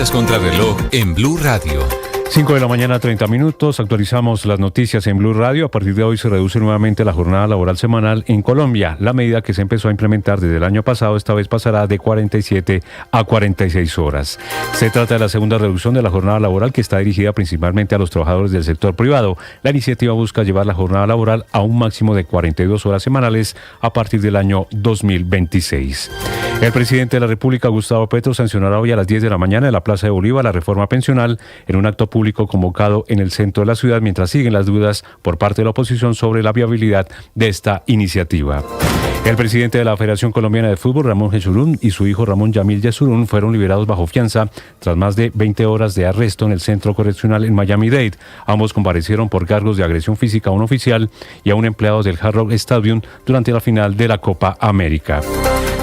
Noticias contra reloj en Blue Radio. 5 de la mañana, 30 minutos. Actualizamos las noticias en Blue Radio. A partir de hoy se reduce nuevamente la jornada laboral semanal en Colombia. La medida que se empezó a implementar desde el año pasado, esta vez pasará de 47 a 46 horas. Se trata de la segunda reducción de la jornada laboral, que está dirigida principalmente a los trabajadores del sector privado. La iniciativa busca llevar la jornada laboral a un máximo de 42 horas semanales a partir del año 2026. El presidente de la República, Gustavo Petro, sancionará hoy a las 10 de la mañana en la Plaza de Bolívar la reforma pensional en un acto público convocado en el centro de la ciudad, mientras siguen las dudas por parte de la oposición sobre la viabilidad de esta iniciativa. El presidente de la Federación Colombiana de Fútbol, Ramón Yesurún, y su hijo Ramón Yamil Yesurún fueron liberados bajo fianza tras más de 20 horas de arresto en el centro correccional en Miami-Dade. Ambos comparecieron por cargos de agresión física a un oficial y a un empleado del Hard Rock Stadium durante la final de la Copa América.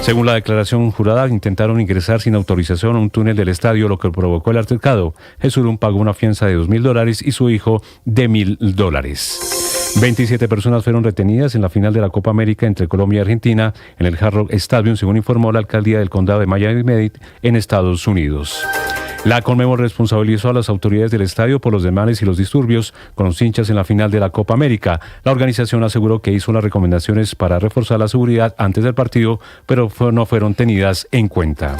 Según la declaración jurada, intentaron ingresar sin autorización a un túnel del estadio, lo que provocó el altercado. Yesurún pagó una fianza de $2.000 y su hijo de $1.000. 27 personas fueron retenidas en la final de la Copa América entre Colombia y Argentina en el Hard Rock Stadium, según informó la alcaldía del condado de Miami-Dade en Estados Unidos. La Conmebol responsabilizó a las autoridades del estadio por los desmanes y los disturbios con los hinchas en la final de la Copa América. La organización aseguró que hizo las recomendaciones para reforzar la seguridad antes del partido, pero no fueron tenidas en cuenta.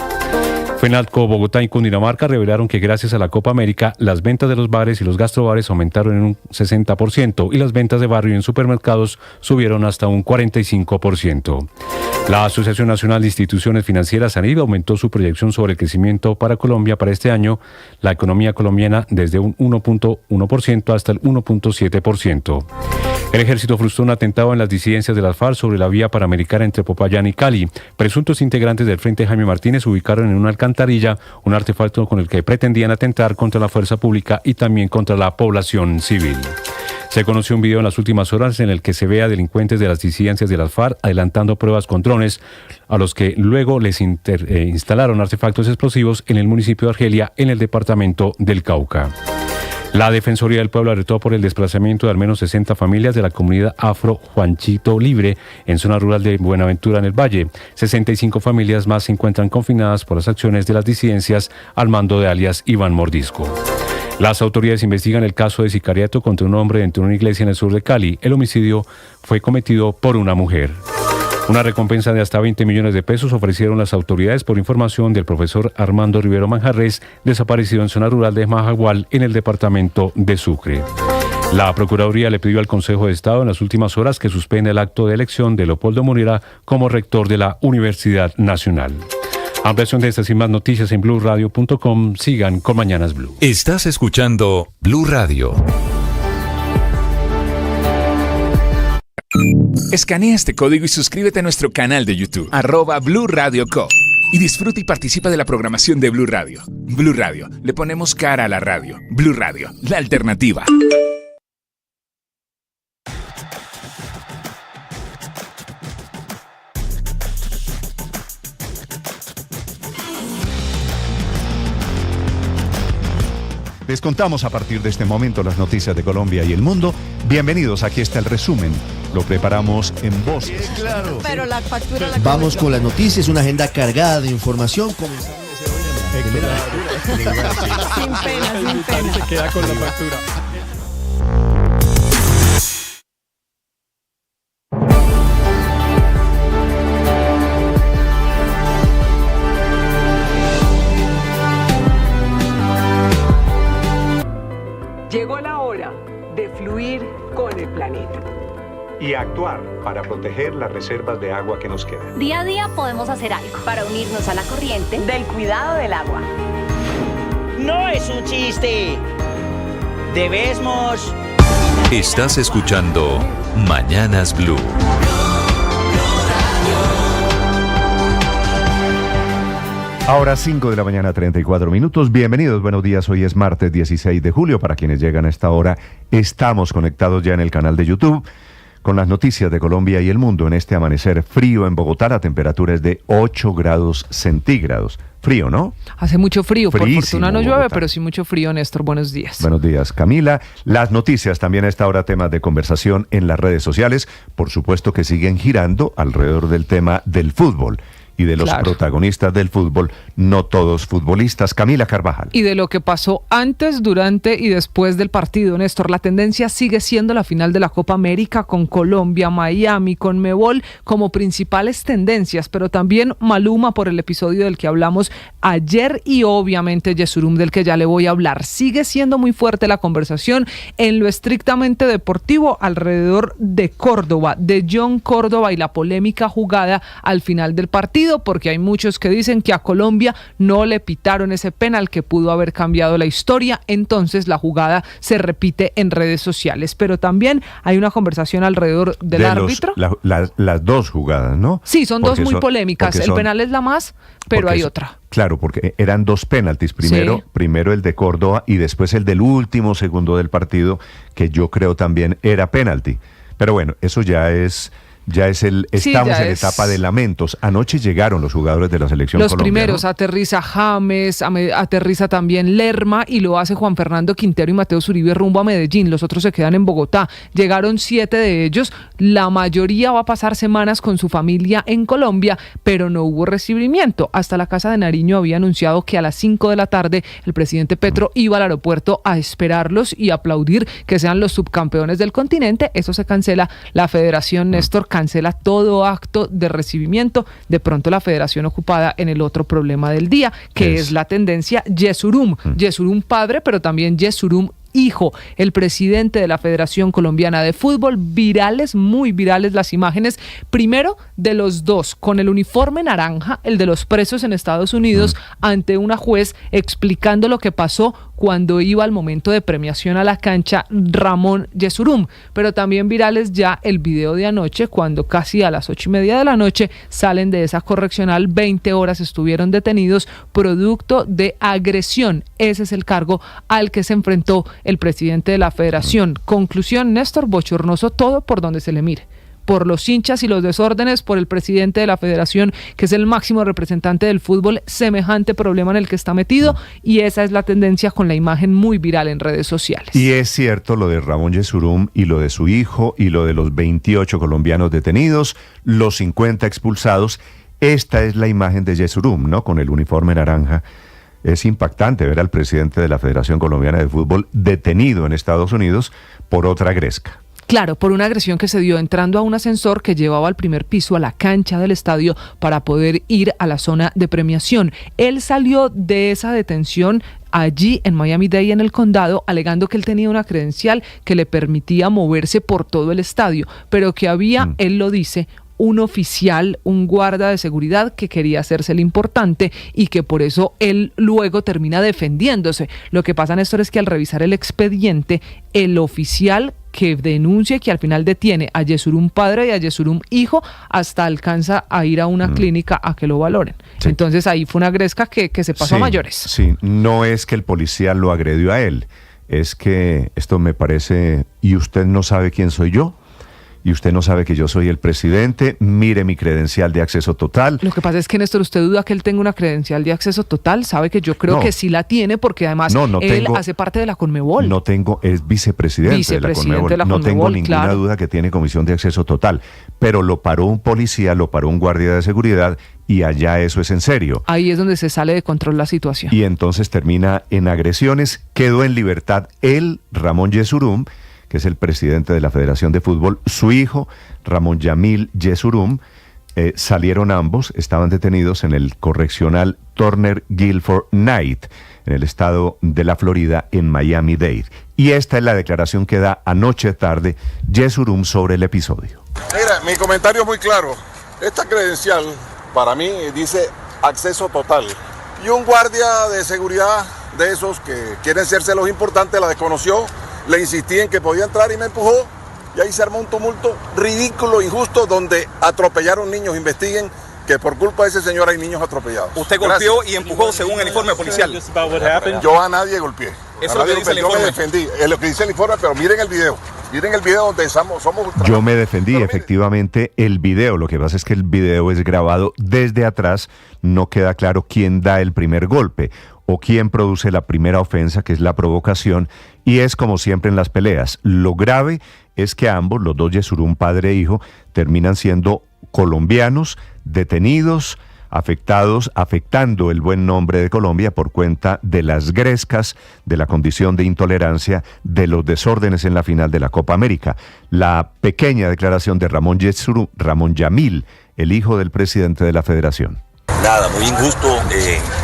FENALCO Bogotá y Cundinamarca revelaron que gracias a la Copa América, las ventas de los bares y los gastrobares aumentaron en un 60% y las ventas de barrio en supermercados subieron hasta un 45%. La Asociación Nacional de Instituciones Financieras, ANIF, aumentó su proyección sobre el crecimiento para Colombia para este año, la economía colombiana desde un 1.1% hasta el 1.7%. El ejército frustró un atentado en las disidencias de las FARC sobre la vía panamericana entre Popayán y Cali. Presuntos integrantes del Frente Jaime Martínez ubicaron en una alcantarilla un artefacto con el que pretendían atentar contra la fuerza pública y también contra la población civil. Se conoció un video en las últimas horas en el que se ve a delincuentes de las disidencias de las FARC adelantando pruebas con drones, a los que luego les instalaron artefactos explosivos en el municipio de Argelia, en el departamento del Cauca. La Defensoría del Pueblo alertó por el desplazamiento de al menos 60 familias de la comunidad afro Juanchito Libre en zona rural de Buenaventura, en el Valle. 65 familias más se encuentran confinadas por las acciones de las disidencias al mando de alias Iván Mordisco. Las autoridades investigan el caso de sicariato contra un hombre dentro de una iglesia en el sur de Cali. El homicidio fue cometido por una mujer. Una recompensa de hasta 20 millones de pesos ofrecieron las autoridades por información del profesor Armando Rivero Manjarres, desaparecido en zona rural de Majagual, en el departamento de Sucre. La Procuraduría le pidió al Consejo de Estado en las últimas horas que suspenda el acto de elección de Leopoldo Munera como rector de la Universidad Nacional. Ampliación de estas y más noticias en BlueRadio.com. Sigan con Mañanas Blue. Estás escuchando Blue Radio. Escanea este código y suscríbete a nuestro canal de YouTube, @Blue Radio Co. Y disfruta y participa de la programación de Blue Radio. Blue Radio, le ponemos cara a la radio. Blue Radio, la alternativa. Les contamos a partir de este momento las noticias de Colombia y el mundo. Bienvenidos, aquí está el resumen. Lo preparamos en voces. Sí, claro. Pero la factura la Vamos con las noticias, una agenda cargada de información. Sin pena, sin pena. Se queda con la factura. Llegó la hora de fluir con el planeta. Y actuar para proteger las reservas de agua que nos quedan. Día a día podemos hacer algo para unirnos a la corriente Del cuidado del agua. No es un chiste. Debemos... Estás escuchando Mañanas Blue. Ahora 5 de la mañana, 34 minutos. Bienvenidos, buenos días. Hoy es martes 16 de julio. Para quienes llegan a esta hora, estamos conectados ya en el canal de YouTube con las noticias de Colombia y el mundo. En este amanecer frío en Bogotá, la temperatura es de 8 grados centígrados. Frío, ¿no? Hace mucho frío. Por Fríísimo, fortuna no llueve, Bogotá. pero sí mucho frío, Néstor. Buenos días. Buenos días, Camila. Las noticias también a esta hora, temas de conversación en las redes sociales. Por supuesto que siguen girando alrededor del tema del fútbol. y de los protagonistas del fútbol, no todos futbolistas. Camila Carvajal. Y de lo que pasó antes, durante y después del partido, Néstor, la tendencia sigue siendo la final de la Copa América con Colombia, Miami, Conmebol como principales tendencias, pero también Maluma por el episodio del que hablamos ayer y obviamente Yesurum del que ya le voy a hablar. Sigue siendo muy fuerte la conversación en lo estrictamente deportivo alrededor de Córdoba, de John Córdoba y la polémica jugada al final del partido, porque hay muchos que dicen que a Colombia no le pitaron ese penal que pudo haber cambiado la historia, entonces la jugada se repite en redes sociales, pero también hay una conversación alrededor del árbitro. Las dos jugadas, ¿no? Sí, son dos muy polémicas, el penal es la más, pero hay otra. Claro, porque eran dos penaltis, primero el de Córdoba y después el del último segundo del partido, que yo creo también era penalti. Pero bueno, eso estamos en etapa de lamentos. Anoche llegaron los jugadores de la selección los colombiana. Primeros, aterriza James, aterriza también Lerma y lo hace Juan Fernando Quintero y Mateo Zuribe rumbo a Medellín. Los otros se quedan en Bogotá. Llegaron 7 de ellos. La mayoría va a pasar semanas con su familia en Colombia, pero no hubo recibimiento. Hasta la Casa de Nariño había anunciado que a las 5 de la tarde el presidente Petro iba al aeropuerto a esperarlos y aplaudir que sean los subcampeones del continente. Eso se cancela. La Federación, Néstor, cancela todo acto de recibimiento. De pronto la federación ocupada en el otro problema del día, que es la tendencia Yesurum. Yesurum padre, pero también Yesurum hijo, el presidente de la Federación Colombiana de Fútbol. Virales, muy virales las imágenes, primero de los dos, con el uniforme naranja, el de los presos en Estados Unidos, ante una juez explicando lo que pasó cuando iba al momento de premiación a la cancha Ramón Yesurum, pero también virales ya el video de anoche, cuando casi a las 8:30 de la noche salen de esa correccional, 20 horas estuvieron detenidos producto de agresión. Ese es el cargo al que se enfrentó el presidente de la federación. Conclusión, Néstor, bochornoso todo por donde se le mire. Por los hinchas y los desórdenes, por el presidente de la federación, que es el máximo representante del fútbol, semejante problema en el que está metido, y esa es la tendencia con la imagen muy viral en redes sociales. Y es cierto lo de Ramón Yesurum y lo de su hijo y lo de los 28 colombianos detenidos, los 50 expulsados. Esta es la imagen de Yesurum, ¿no? Con el uniforme naranja. Es impactante ver al presidente de la Federación Colombiana de Fútbol detenido en Estados Unidos por otra gresca. Claro, por una agresión que se dio entrando a un ascensor que llevaba al primer piso a la cancha del estadio para poder ir a la zona de premiación. Él salió de esa detención allí en Miami-Dade, en el condado, alegando que él tenía una credencial que le permitía moverse por todo el estadio, pero que había, él lo dice, un oficial, un guarda de seguridad que quería hacerse el importante y que por eso él luego termina defendiéndose. Lo que pasa, Néstor, es que al revisar el expediente, el oficial que denuncia, que al final detiene a Yesurum padre y a Yesurum hijo, hasta alcanza a ir a una clínica a que lo valoren. Sí. Entonces ahí fue una gresca que se pasó a mayores. Sí, no es que el policía lo agredió a él, es que esto me parece, ¿y usted no sabe quién soy yo? Y usted no sabe que yo soy el presidente, mire mi credencial de acceso total. Lo que pasa es que, Néstor, ¿usted duda que él tenga una credencial de acceso total? Sabe que yo creo que sí la tiene, porque además él hace parte de la Conmebol. No tengo, es vicepresidente de la Conmebol. No tengo ninguna duda que tiene comisión de acceso total, pero lo paró un policía, lo paró un guardia de seguridad, y allá eso es en serio. Ahí es donde se sale de control la situación. Y entonces termina en agresiones. Quedó en libertad él, Ramón Yesurum, que es el presidente de la Federación de Fútbol, su hijo, Ramón Yamil Yesurum. Salieron ambos, estaban detenidos en el correccional Turner Guilford Knight, en el estado de la Florida, en Miami-Dade. Y esta es la declaración que da anoche tarde Yesurum sobre el episodio. Mira, mi comentario es muy claro. Esta credencial, para mí, dice acceso total. Y un guardia de seguridad de esos que quieren hacerse los importantes la desconoció. Le insistí en que podía entrar y me empujó, y ahí se armó un tumulto ridículo, injusto, donde atropellaron niños. Investiguen que por culpa de ese señor hay niños atropellados. Usted golpeó y empujó según el informe policial. Yo a nadie golpeé. Eso es lo que dice el informe. Yo me defendí, es lo que dice el informe, pero miren el video. Miren el video donde somos Yo me defendí, efectivamente, el video. Lo que pasa es que el video es grabado desde atrás, no queda claro quién da el primer golpe o quién produce la primera ofensa, que es la provocación, y es como siempre en las peleas. Lo grave es que ambos, los dos Yesurum padre e hijo, terminan siendo colombianos, detenidos, afectando el buen nombre de Colombia por cuenta de las grescas, de la condición de intolerancia, de los desórdenes en la final de la Copa América. La pequeña declaración de Ramón Yamil, el hijo del presidente de la federación. Nada, muy injusto,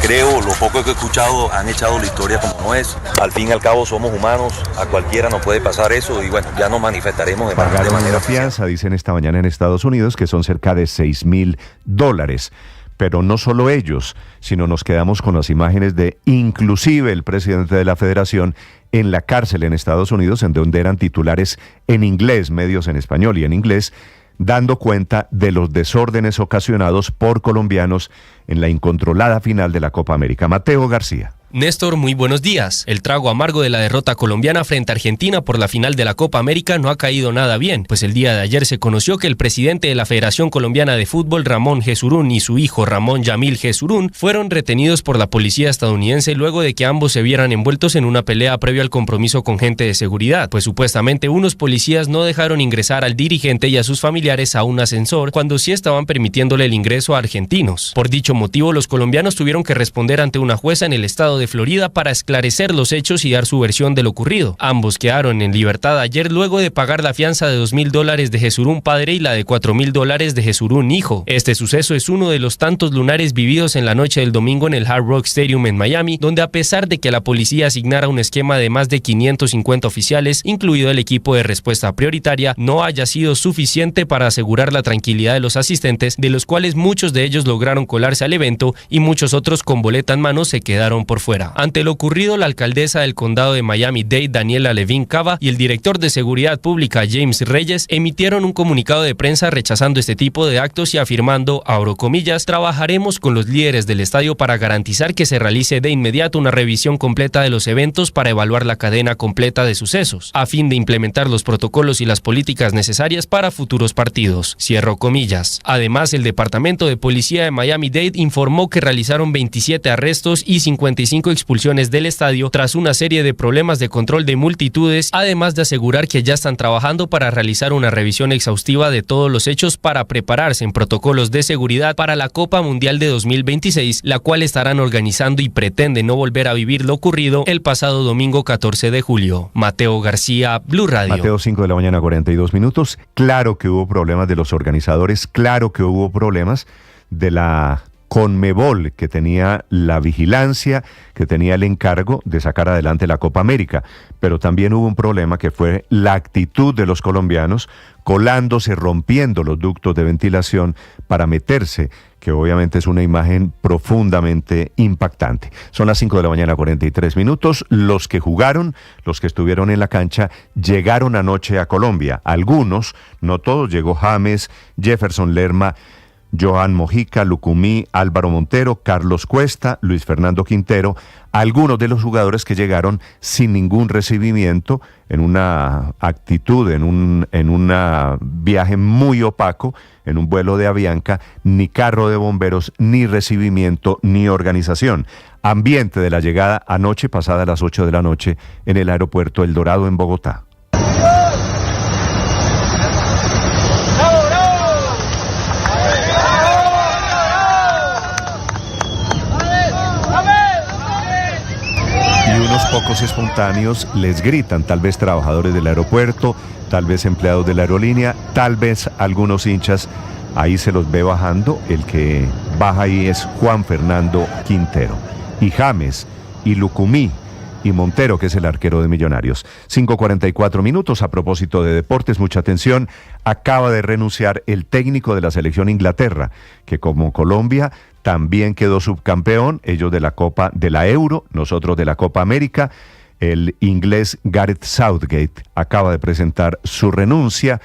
creo, lo poco que he escuchado han echado la historia como no es. Al fin y al cabo somos humanos, a cualquiera nos puede pasar eso y bueno, ya nos manifestaremos de manera fianza, dicen esta mañana en Estados Unidos, que son cerca de $6,000. Pero no solo ellos, sino nos quedamos con las imágenes de inclusive el presidente de la federación en la cárcel en Estados Unidos, en donde eran titulares en inglés, medios en español y en inglés, dando cuenta de los desórdenes ocasionados por colombianos en la incontrolada final de la Copa América. Mateo García. Néstor, muy buenos días. El trago amargo de la derrota colombiana frente a Argentina por la final de la Copa América no ha caído nada bien, pues el día de ayer se conoció que el presidente de la Federación Colombiana de Fútbol, Ramón Jesurún, y su hijo Ramón Yamil Jesurún fueron retenidos por la policía estadounidense luego de que ambos se vieran envueltos en una pelea previo al compromiso con gente de seguridad, pues supuestamente unos policías no dejaron ingresar al dirigente y a sus familiares a un ascensor cuando sí estaban permitiéndole el ingreso a argentinos. Por dicho motivo, los colombianos tuvieron que responder ante una jueza en el estado de Florida para esclarecer los hechos y dar su versión de lo ocurrido. Ambos quedaron en libertad ayer luego de pagar la fianza de $2,000 de Jesurún padre y la de $4,000 de Jesurún hijo. Este suceso es uno de los tantos lunares vividos en la noche del domingo en el Hard Rock Stadium en Miami, donde a pesar de que la policía asignara un esquema de más de 550 oficiales, incluido el equipo de respuesta prioritaria, no haya sido suficiente para asegurar la tranquilidad de los asistentes, de los cuales muchos de ellos lograron colarse al evento y muchos otros con boleta en mano se quedaron por fuera. Ante lo ocurrido, la alcaldesa del condado de Miami-Dade, Daniela Levine Cava, y el director de Seguridad Pública, James Reyes, emitieron un comunicado de prensa rechazando este tipo de actos y afirmando, abro comillas, trabajaremos con los líderes del estadio para garantizar que se realice de inmediato una revisión completa de los eventos para evaluar la cadena completa de sucesos, a fin de implementar los protocolos y las políticas necesarias para futuros partidos. Cierro comillas. Además, el Departamento de Policía de Miami-Dade informó que realizaron 27 arrestos y 55 expulsiones del estadio tras una serie de problemas de control de multitudes, además de asegurar que ya están trabajando para realizar una revisión exhaustiva de todos los hechos para prepararse en protocolos de seguridad para la Copa Mundial de 2026, la cual estarán organizando y pretende no volver a vivir lo ocurrido el pasado domingo 14 de julio. Mateo García, Blue Radio. Mateo, 5 de la mañana, 42 minutos. Claro que hubo problemas de los organizadores, claro que hubo problemas de la Conmebol, que tenía la vigilancia, que tenía el encargo de sacar adelante la Copa América, pero también hubo un problema que fue la actitud de los colombianos colándose, rompiendo los ductos de ventilación para meterse, que obviamente es una imagen profundamente impactante. Son las 5 de la mañana, 43 minutos. Los que jugaron, los que estuvieron en la cancha, llegaron anoche a Colombia. Algunos, no todos, llegó James, Jefferson Lerma, Johan Mojica, Lucumí, Álvaro Montero, Carlos Cuesta, Luis Fernando Quintero, algunos de los jugadores que llegaron sin ningún recibimiento, en una actitud, en un viaje muy opaco, en un vuelo de Avianca, ni carro de bomberos, ni recibimiento, ni organización. Ambiente de la llegada anoche, pasada las 8 de la noche, en el aeropuerto El Dorado en Bogotá. Unos pocos espontáneos les gritan, tal vez trabajadores del aeropuerto, tal vez empleados de la aerolínea, tal vez algunos hinchas. Ahí se los ve bajando. El que baja ahí es Juan Fernando Quintero. Y James, y Lucumí, y Montero, que es el arquero de Millonarios. 5:44 minutos. A propósito de deportes, mucha atención. Acaba de renunciar el técnico de la selección Inglaterra, que como Colombia también quedó subcampeón, ellos de la Copa de la Euro, nosotros de la Copa América. El inglés Gareth Southgate acaba de presentar su renuncia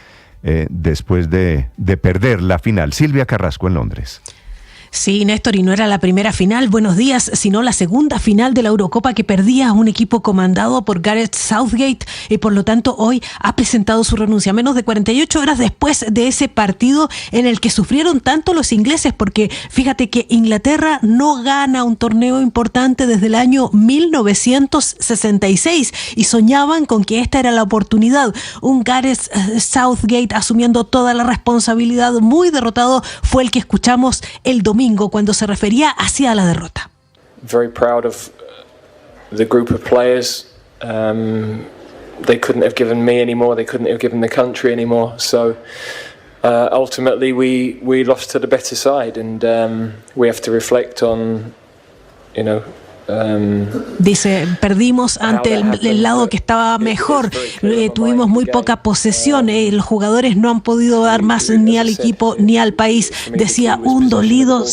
después de perder la final. Silvia Carrasco en Londres. Sí, Néstor, y no era la primera final, buenos días, sino la segunda final de la Eurocopa que perdía un equipo comandado por Gareth Southgate y por lo tanto hoy ha presentado su renuncia, menos de 48 horas después de ese partido en el que sufrieron tanto los ingleses, porque fíjate que Inglaterra no gana un torneo importante desde el año 1966 y soñaban con que esta era la oportunidad. Un Gareth Southgate asumiendo toda la responsabilidad, muy derrotado, fue el que escuchamos el domingo domingo cuando se refería hacia la derrota. Very proud of the group of players. They couldn't have given me any more. They couldn't have given the country any more. So ultimately, we lost to the better side, and we have to reflect on, Dice, perdimos ante el lado que estaba mejor, tuvimos muy poca posesión, los jugadores no han podido dar más ni al equipo ni al país, decía un dolido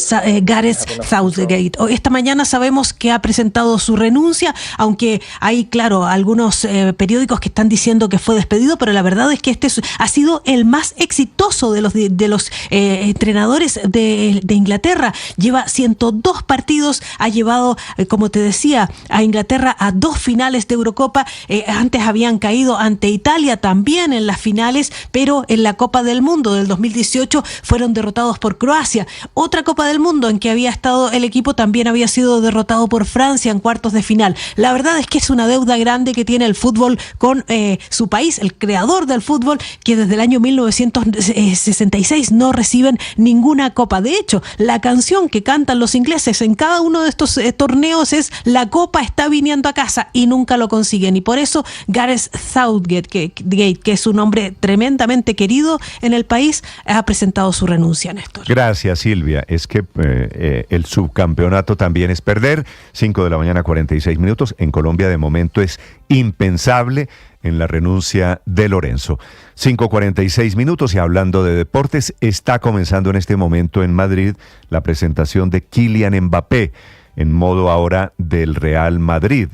Gareth Southgate. Esta mañana sabemos que ha presentado su renuncia, aunque hay, claro, algunos periódicos que están diciendo que fue despedido, pero la verdad es que este ha sido el más exitoso de los entrenadores de Inglaterra. Lleva 102 partidos, ha llevado, como te decía, a Inglaterra a 2 finales de Eurocopa. Antes habían caído ante Italia también en las finales, pero en la Copa del Mundo del 2018 fueron derrotados por Croacia. Otra Copa del Mundo en que había estado el equipo también había sido derrotado por Francia en cuartos de final. La verdad es que es una deuda grande que tiene el fútbol con su país, el creador del fútbol, que desde el año 1966 no reciben ninguna copa. De hecho, la canción que cantan los ingleses en cada uno de estos torneos es "La copa está viniendo a casa", y nunca lo consiguen. Y por eso Gareth Southgate, que es un hombre tremendamente querido en el país, ha presentado su renuncia, Néstor. Gracias, Silvia. Es que el subcampeonato también es perder. 5:46 a.m. En Colombia de momento es impensable en la renuncia de Lorenzo. 5:46 a.m. y hablando de deportes, está comenzando en este momento en Madrid la presentación de Kylian Mbappé, en modo ahora del Real Madrid.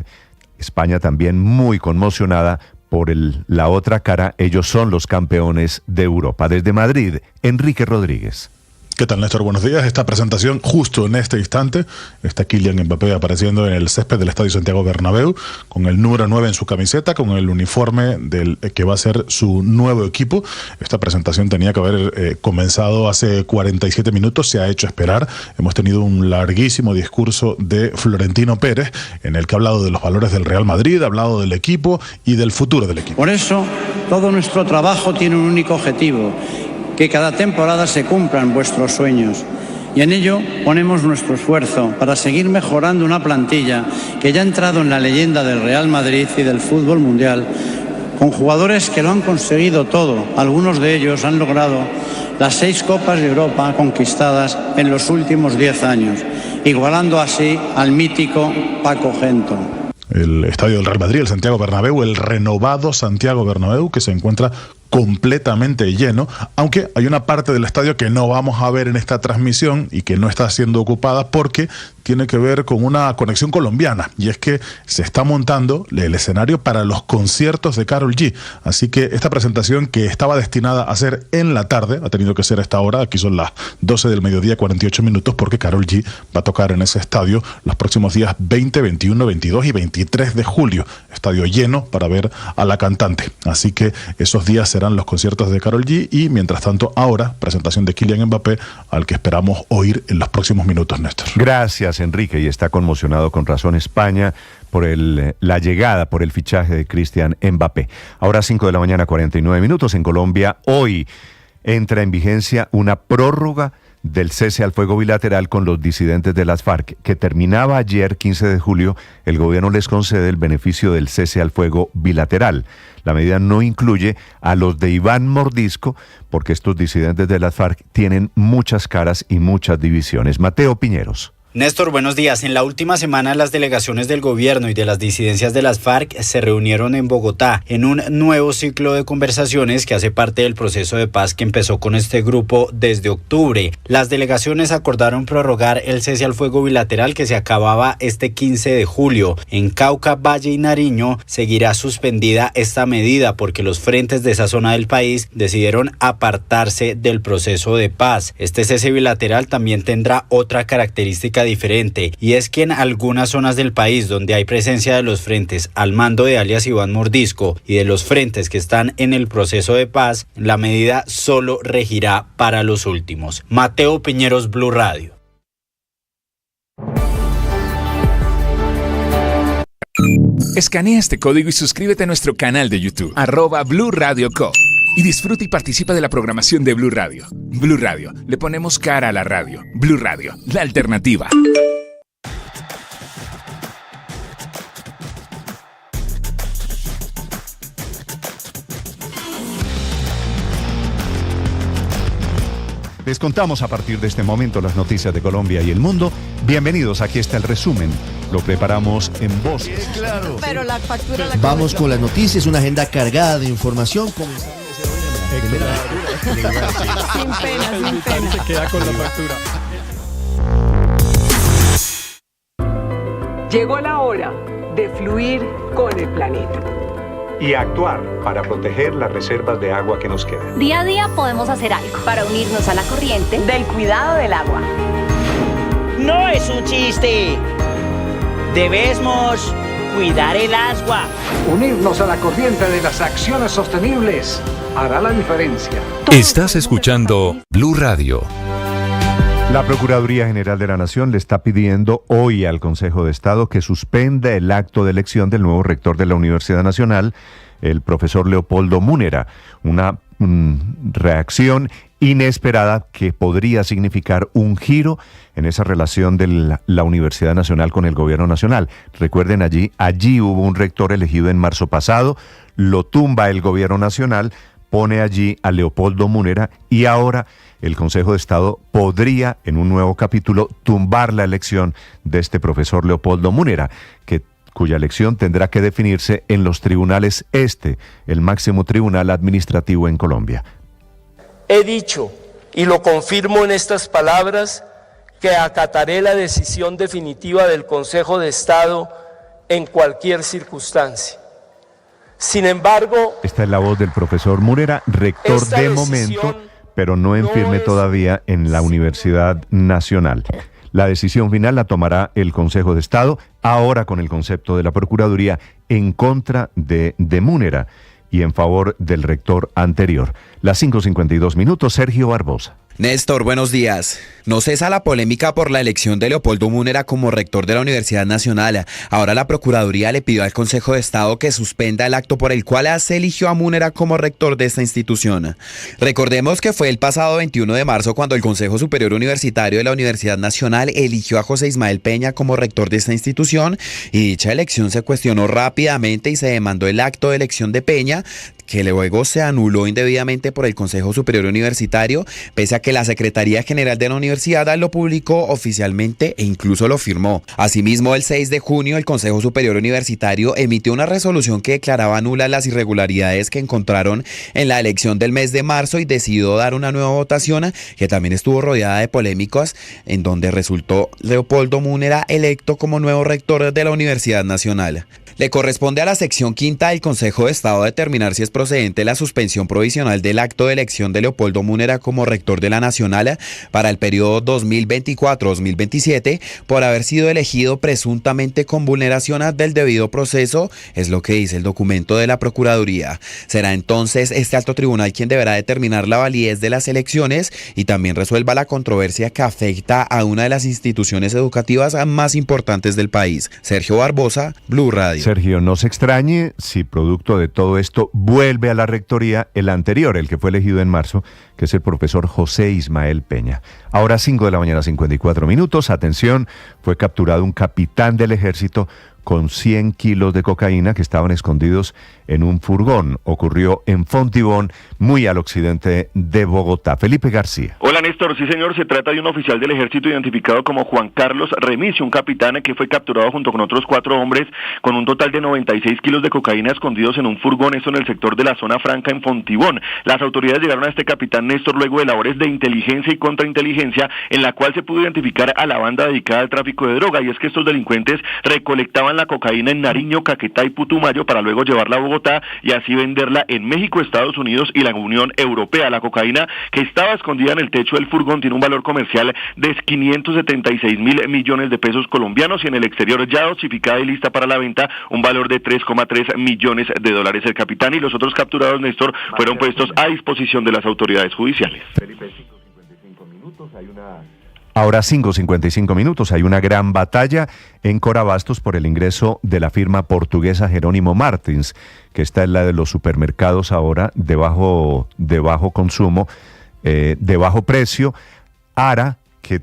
España también muy conmocionada por la otra cara. Ellos son los campeones de Europa. Desde Madrid, Enrique Rodríguez. ¿Qué tal, Néstor? Buenos días. Esta presentación, justo en este instante, está Kylian Mbappé apareciendo en el césped del Estadio Santiago Bernabéu, con el número 9 en su camiseta, con el uniforme del que va a ser su nuevo equipo. Esta presentación tenía que haber comenzado hace 47 minutos, se ha hecho esperar. Hemos tenido un larguísimo discurso de Florentino Pérez, en el que ha hablado de los valores del Real Madrid, ha hablado del equipo y del futuro del equipo. Por eso, todo nuestro trabajo tiene un único objetivo: que cada temporada se cumplan vuestros sueños. Y en ello ponemos nuestro esfuerzo para seguir mejorando una plantilla que ya ha entrado en la leyenda del Real Madrid y del fútbol mundial, con jugadores que lo han conseguido todo. Algunos de ellos han logrado las 6 Copas de Europa conquistadas en los últimos 10 años, igualando así al mítico Paco Gento. El estadio del Real Madrid, el Santiago Bernabéu, el renovado Santiago Bernabéu, que se encuentra completamente lleno, aunque hay una parte del estadio que no vamos a ver en esta transmisión y que no está siendo ocupada porque tiene que ver con una conexión colombiana, y es que se está montando el escenario para los conciertos de Karol G. Así que esta presentación, que estaba destinada a ser en la tarde, ha tenido que ser a esta hora. Aquí son las 12 del mediodía, 48 minutos, porque Karol G va a tocar en ese estadio los próximos días 20, 21, 22 y 23 de julio. Estadio lleno para ver a la cantante. Así que esos días serán los conciertos de Karol G, y mientras tanto ahora presentación de Kylian Mbappé, al que esperamos oír en los próximos minutos, Néstor. Gracias, Enrique, y está conmocionado con razón España por la llegada, por el fichaje de Kylian Mbappé. Ahora 5:49 a.m. en Colombia. Hoy entra en vigencia una prórroga del cese al fuego bilateral con los disidentes de las FARC, que terminaba ayer, 15 de julio. El gobierno les concede el beneficio del cese al fuego bilateral. La medida no incluye a los de Iván Mordisco, porque estos disidentes de las FARC tienen muchas caras y muchas divisiones. Mateo Piñeros. Néstor, buenos días. En la última semana, las delegaciones del gobierno y de las disidencias de las FARC se reunieron en Bogotá en un nuevo ciclo de conversaciones que hace parte del proceso de paz que empezó con este grupo desde octubre. Las delegaciones acordaron prorrogar el cese al fuego bilateral que se acababa este 15 de julio. En Cauca, Valle y Nariño seguirá suspendida esta medida porque los frentes de esa zona del país decidieron apartarse del proceso de paz. Este cese bilateral también tendrá otra característica diferente, y es que en algunas zonas del país donde hay presencia de los frentes al mando de alias Iván Mordisco y de los frentes que están en el proceso de paz, la medida solo regirá para los últimos. Mateo Piñeros, Blue Radio. Escanea este código y suscríbete a nuestro canal de YouTube, @Blue Radio Co. Y disfruta y participa de la programación de Blue Radio. Blue Radio, le ponemos cara a la radio. Blue Radio, la alternativa. Les contamos a partir de este momento las noticias de Colombia y el mundo. Bienvenidos, aquí está el resumen. Lo preparamos en voz. Claro. Pero la factura la Vamos con las noticias, una agenda cargada de información. Sin pena, sin pena. Se queda con la factura. Llegó la hora de fluir con el planeta. Y actuar para proteger las reservas de agua que nos quedan. Día a día podemos hacer algo para unirnos a la corriente Del cuidado del agua. No es un chiste. Debemos cuidar el agua. Unirnos a la corriente de las acciones sostenibles hará la diferencia. Estás escuchando Blue Radio. La Procuraduría General de la Nación le está pidiendo hoy al Consejo de Estado que suspenda el acto de elección del nuevo rector de la Universidad Nacional, el profesor Leopoldo Múnera. Una reacción inesperada que podría significar un giro en esa relación de la Universidad Nacional con el Gobierno Nacional. Recuerden, allí hubo un rector elegido en marzo pasado, lo tumba el Gobierno Nacional, pone allí a Leopoldo Múnera y ahora el Consejo de Estado podría, en un nuevo capítulo, tumbar la elección de este profesor Leopoldo Múnera, cuya elección tendrá que definirse en los tribunales el máximo tribunal administrativo en Colombia. He dicho, y lo confirmo en estas palabras, que acataré la decisión definitiva del Consejo de Estado en cualquier circunstancia. Sin embargo, esta es la voz del profesor Múnera, rector de momento, pero no en firme todavía en la Universidad Nacional. La decisión final la tomará el Consejo de Estado, ahora con el concepto de la Procuraduría en contra de Múnera y en favor del rector anterior. Las 5:52, Sergio Barbosa. Néstor, buenos días. No cesa la polémica por la elección de Leopoldo Múnera como rector de la Universidad Nacional. Ahora la Procuraduría le pidió al Consejo de Estado que suspenda el acto por el cual se eligió a Múnera como rector de esta institución. Recordemos que fue el pasado 21 de marzo cuando el Consejo Superior Universitario de la Universidad Nacional eligió a José Ismael Peña como rector de esta institución y dicha elección se cuestionó rápidamente y se demandó el acto de elección de Peña, que luego se anuló indebidamente por el Consejo Superior Universitario, pese a que la Secretaría General de la Universidad lo publicó oficialmente e incluso lo firmó. Asimismo, el 6 de junio, el Consejo Superior Universitario emitió una resolución que declaraba nulas las irregularidades que encontraron en la elección del mes de marzo y decidió dar una nueva votación que también estuvo rodeada de polémicas, en donde resultó Leopoldo Múnera electo como nuevo rector de la Universidad Nacional. Le corresponde a la sección quinta del Consejo de Estado determinar si es procedente la suspensión provisional del acto de elección de Leopoldo Múnera como rector de la Nacional para el periodo 2024-2027 por haber sido elegido presuntamente con vulneración del debido proceso, es lo que dice el documento de la Procuraduría. Será entonces este alto tribunal quien deberá determinar la validez de las elecciones y también resuelva la controversia que afecta a una de las instituciones educativas más importantes del país. Sergio Barbosa, Blue Radio. Sergio, no se extrañe si producto de todo esto vuelve a la rectoría el anterior, el que fue elegido en marzo, que es el profesor José Ismael Peña. Ahora 5:54. Atención, fue capturado un capitán del ejército con 100 kilos de cocaína que estaban escondidos en un furgón. Ocurrió en Fontibón, muy al occidente de Bogotá. Felipe García. Hola Néstor, sí señor, se trata de un oficial del ejército identificado como Juan Carlos Remigio, un capitán que fue capturado junto con otros 4 hombres con un total de 96 kilos de cocaína escondidos en un furgón, esto en el sector de la Zona Franca en Fontibón. Las autoridades llegaron a este capitán Néstor luego de labores de inteligencia y contrainteligencia en la cual se pudo identificar a la banda dedicada al tráfico de droga, y es que estos delincuentes recolectaban la cocaína en Nariño, Caquetá y Putumayo para luego llevarla a Bogotá y así venderla en México, Estados Unidos y la Unión Europea. La cocaína que estaba escondida en el techo del furgón tiene un valor comercial de 576.000 millones de pesos colombianos y en el exterior ya dosificada y lista para la venta un valor de 3,3 millones de dólares. El capitán y los otros capturados, Néstor, fueron puestos a disposición de las autoridades judiciales. Felipe, 5:55. Hay una Ahora 5:55 minutos. Hay una gran batalla en Corabastos por el ingreso de la firma portuguesa Jerónimo Martins, que está en la de los supermercados ahora de bajo consumo, de bajo precio. ARA, que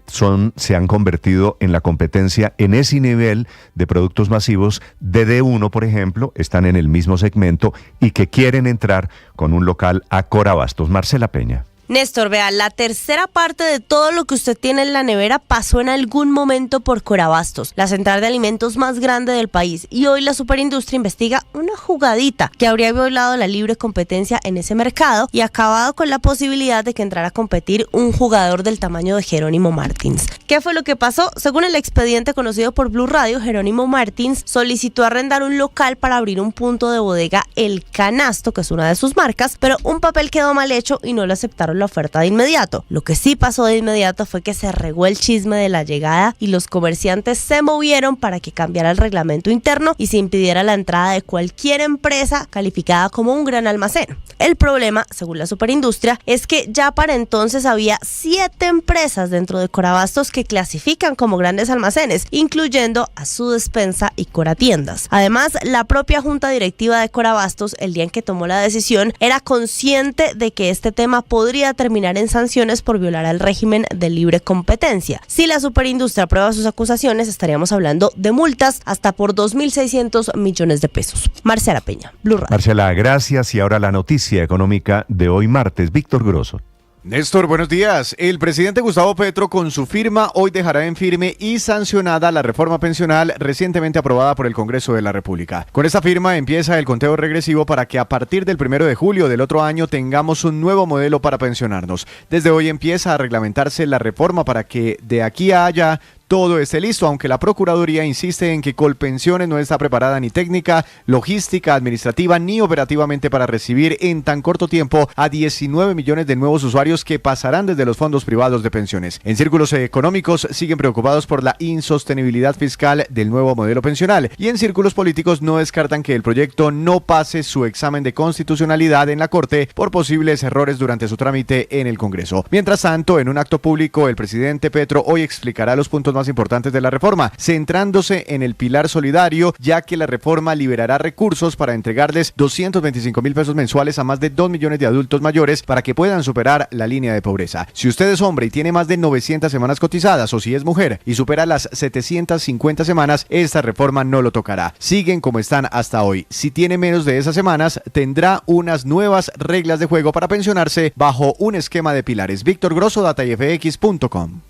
se han convertido en la competencia en ese nivel de productos masivos. DD1, por ejemplo, están en el mismo segmento y que quieren entrar con un local a Corabastos. Marcela Peña. Néstor, vea, la tercera parte de todo lo que usted tiene en la nevera pasó en algún momento por Corabastos, la central de alimentos más grande del país, y hoy la superindustria investiga una jugadita que habría violado la libre competencia en ese mercado y acabado con la posibilidad de que entrara a competir un jugador del tamaño de Jerónimo Martins. ¿Qué fue lo que pasó? Según el expediente conocido por Blue Radio, Jerónimo Martins solicitó arrendar un local para abrir un punto de bodega El Canasto, que es una de sus marcas, pero un papel quedó mal hecho y no le aceptaron la oferta de inmediato. Lo que sí pasó de inmediato fue que se regó el chisme de la llegada y los comerciantes se movieron para que cambiara el reglamento interno y se impidiera la entrada de cualquier empresa calificada como un gran almacén. El problema, según la superindustria, es que ya para entonces había 7 empresas dentro de Corabastos que clasifican como grandes almacenes, incluyendo a Su Despensa y Coratiendas. Además, la propia junta directiva de Corabastos, el día en que tomó la decisión, era consciente de que este tema podría terminar en sanciones por violar el régimen de libre competencia. Si la superindustria aprueba sus acusaciones, estaríamos hablando de multas hasta por 2.600 millones de pesos. Marcela Peña, Blue Radio. Marcela, gracias. Y ahora la noticia económica de hoy martes. Víctor Grosso. Néstor, buenos días. El presidente Gustavo Petro, con su firma, hoy dejará en firme y sancionada la reforma pensional recientemente aprobada por el Congreso de la República. Con esta firma empieza el conteo regresivo para que a partir del 1 de julio del otro año tengamos un nuevo modelo para pensionarnos. Desde hoy empieza a reglamentarse la reforma para que de aquí a allá todo esté listo, aunque la Procuraduría insiste en que Colpensiones no está preparada ni técnica, logística, administrativa ni operativamente para recibir en tan corto tiempo a 19 millones de nuevos usuarios que pasarán desde los fondos privados de pensiones. En círculos económicos siguen preocupados por la insostenibilidad fiscal del nuevo modelo pensional y en círculos políticos no descartan que el proyecto no pase su examen de constitucionalidad en la Corte por posibles errores durante su trámite en el Congreso. Mientras tanto, en un acto público, el presidente Petro hoy explicará los puntos más importantes de la reforma, centrándose en el pilar solidario, ya que la reforma liberará recursos para entregarles 225,000 pesos mensuales a más de 2 millones de adultos mayores para que puedan superar la línea de pobreza. Si usted es hombre y tiene más de 900 semanas cotizadas, o si es mujer y supera las 750 semanas, esta reforma no lo tocará. Siguen como están hasta hoy. Si tiene menos de esas semanas, tendrá unas nuevas reglas de juego para pensionarse bajo un esquema de pilares. Víctor Grosso, datayfx.com.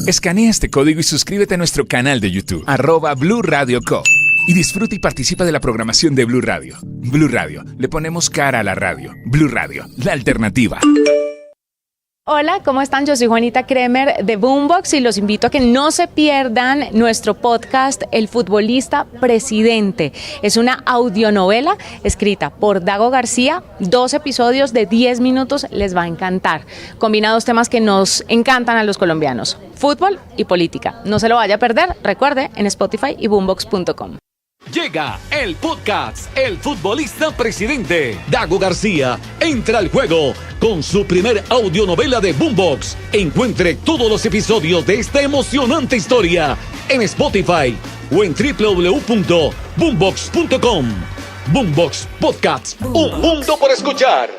Escanea este código y suscríbete a nuestro canal de YouTube, @Blue Radio Co. Y disfruta y participa de la programación de Blue Radio. Blue Radio, le ponemos cara a la radio. Blue Radio, la alternativa. Hola, ¿cómo están? Yo soy Juanita Kremer de Boombox y los invito a que no se pierdan nuestro podcast El Futbolista Presidente. Es una audionovela escrita por Dago García, 2 episodios de 10 minutos, les va a encantar. Combina 2 temas que nos encantan a los colombianos, fútbol y política. No se lo vaya a perder, recuerde, en Spotify y boombox.com. Llega el podcast El Futbolista Presidente. Dago García entra al juego con su primer audionovela de Boombox. Encuentre todos los episodios de esta emocionante historia en Spotify o en www.boombox.com. Boombox Podcasts, un mundo por escuchar.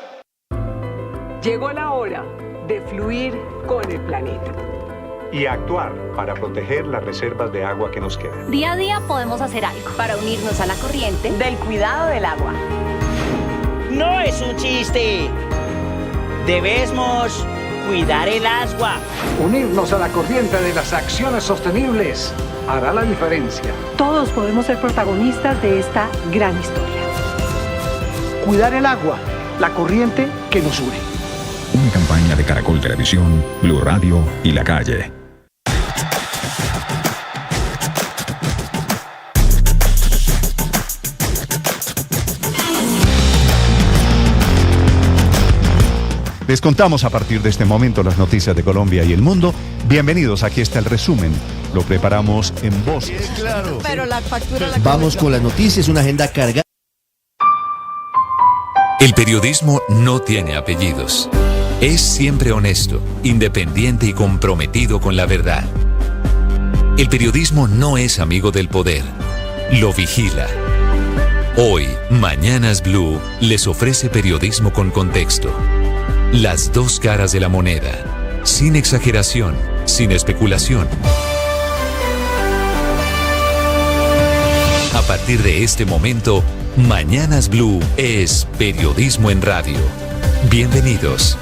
Llegó la hora de fluir con el planeta y actuar para proteger las reservas de agua que nos quedan. Día a día podemos hacer algo para unirnos a la corriente del cuidado del agua. No es un chiste. Debemos cuidar el agua. Unirnos a la corriente de las acciones sostenibles hará la diferencia. Todos podemos ser protagonistas de esta gran historia. Cuidar el agua, la corriente que nos une. Una campaña de Caracol Televisión, Blue Radio y La Calle. Les contamos a partir de este momento las noticias de Colombia y el mundo. Bienvenidos, aquí está el resumen lo preparamos en voces. Claro. Pero la factura la Vamos con las noticias, una agenda cargada. El periodismo no tiene apellidos. Es siempre honesto, independiente y comprometido con la verdad. El periodismo no es amigo del poder, lo vigila. Hoy, Mañanas Blue les ofrece periodismo con contexto. Las dos caras de la moneda, sin exageración, sin especulación. A partir de este momento, Mañanas Blue es periodismo en radio. Bienvenidos.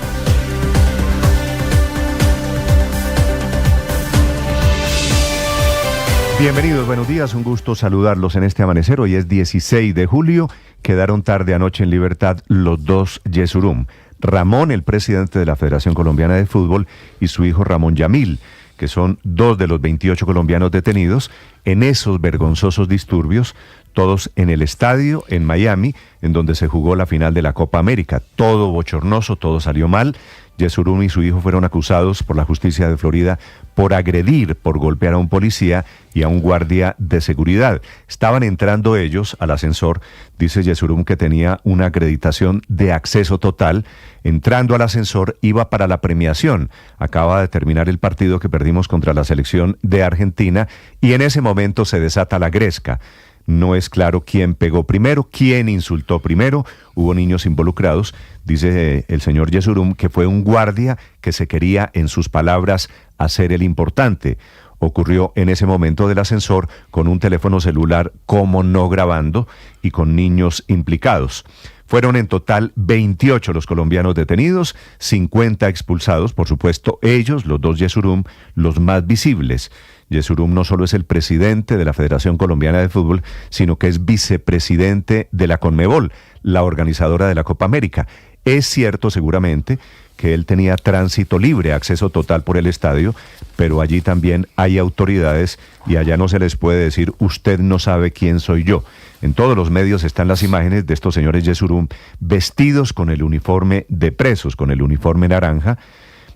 Bienvenidos, buenos días, un gusto saludarlos en este amanecer. Hoy es 16 de julio, quedaron tarde anoche en libertad los dos Yesurum. Ramón, el presidente de la Federación Colombiana de Fútbol, y su hijo Ramón Yamil, que son dos de los 28 colombianos detenidos en esos vergonzosos disturbios, todos en el estadio en Miami, en donde se jugó la final de la Copa América. Todo bochornoso, todo salió mal. Yesurum y su hijo fueron acusados por la justicia de Florida por agredir, por golpear a un policía y a un guardia de seguridad. Estaban entrando ellos al ascensor, dice Yesurum que tenía una acreditación de acceso total. Entrando al ascensor iba para la premiación. Acaba de terminar el partido que perdimos contra la selección de Argentina y en ese momento se desata la gresca. No es claro quién pegó primero, quién insultó primero. Hubo niños involucrados. Dice el señor Yesurum que fue un guardia que se quería, en sus palabras, hacer el importante. Ocurrió en ese momento del ascensor con un teléfono celular como no grabando y con niños implicados. Fueron en total 28 los colombianos detenidos, 50 expulsados, por supuesto ellos, los dos Yesurum, los más visibles. Yesurum no solo es el presidente de la Federación Colombiana de Fútbol, sino que es vicepresidente de la Conmebol, la organizadora de la Copa América. Es cierto seguramente que él tenía tránsito libre, acceso total por el estadio, pero allí también hay autoridades y allá no se les puede decir, usted no sabe quién soy yo. En todos los medios están las imágenes de estos señores Yesurum vestidos con el uniforme de presos, con el uniforme naranja,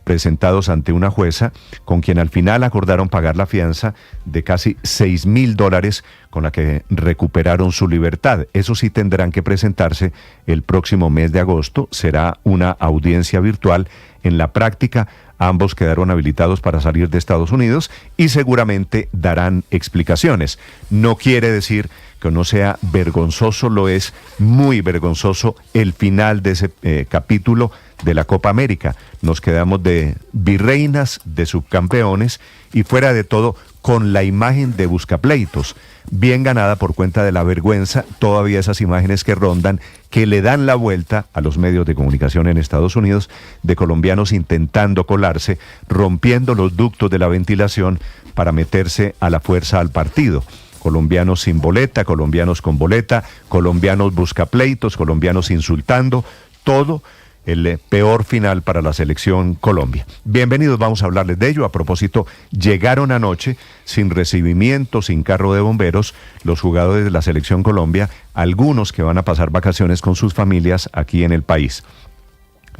presentados ante una jueza con quien al final acordaron pagar la fianza de casi $6,000 con la que recuperaron su libertad. Eso sí tendrán que presentarse el próximo mes de agosto. Será una audiencia virtual. En la práctica, ambos quedaron habilitados para salir de Estados Unidos y seguramente darán explicaciones. No quiere decir que no sea vergonzoso, lo es muy vergonzoso el final de ese capítulo de la Copa América. Nos quedamos de virreinas, de subcampeones y fuera de todo con la imagen de buscapleitos, bien ganada por cuenta de la vergüenza, todavía esas imágenes que rondan, que le dan la vuelta a los medios de comunicación en Estados Unidos, de colombianos intentando colarse, rompiendo los ductos de la ventilación para meterse a la fuerza al partido. Colombianos sin boleta, colombianos con boleta, colombianos buscapleitos, colombianos insultando, todo el peor final para la selección Colombia. Bienvenidos, vamos a hablarles de ello. A propósito, llegaron anoche sin recibimiento, sin carro de bomberos, los jugadores de la selección Colombia, algunos que van a pasar vacaciones con sus familias aquí en el país.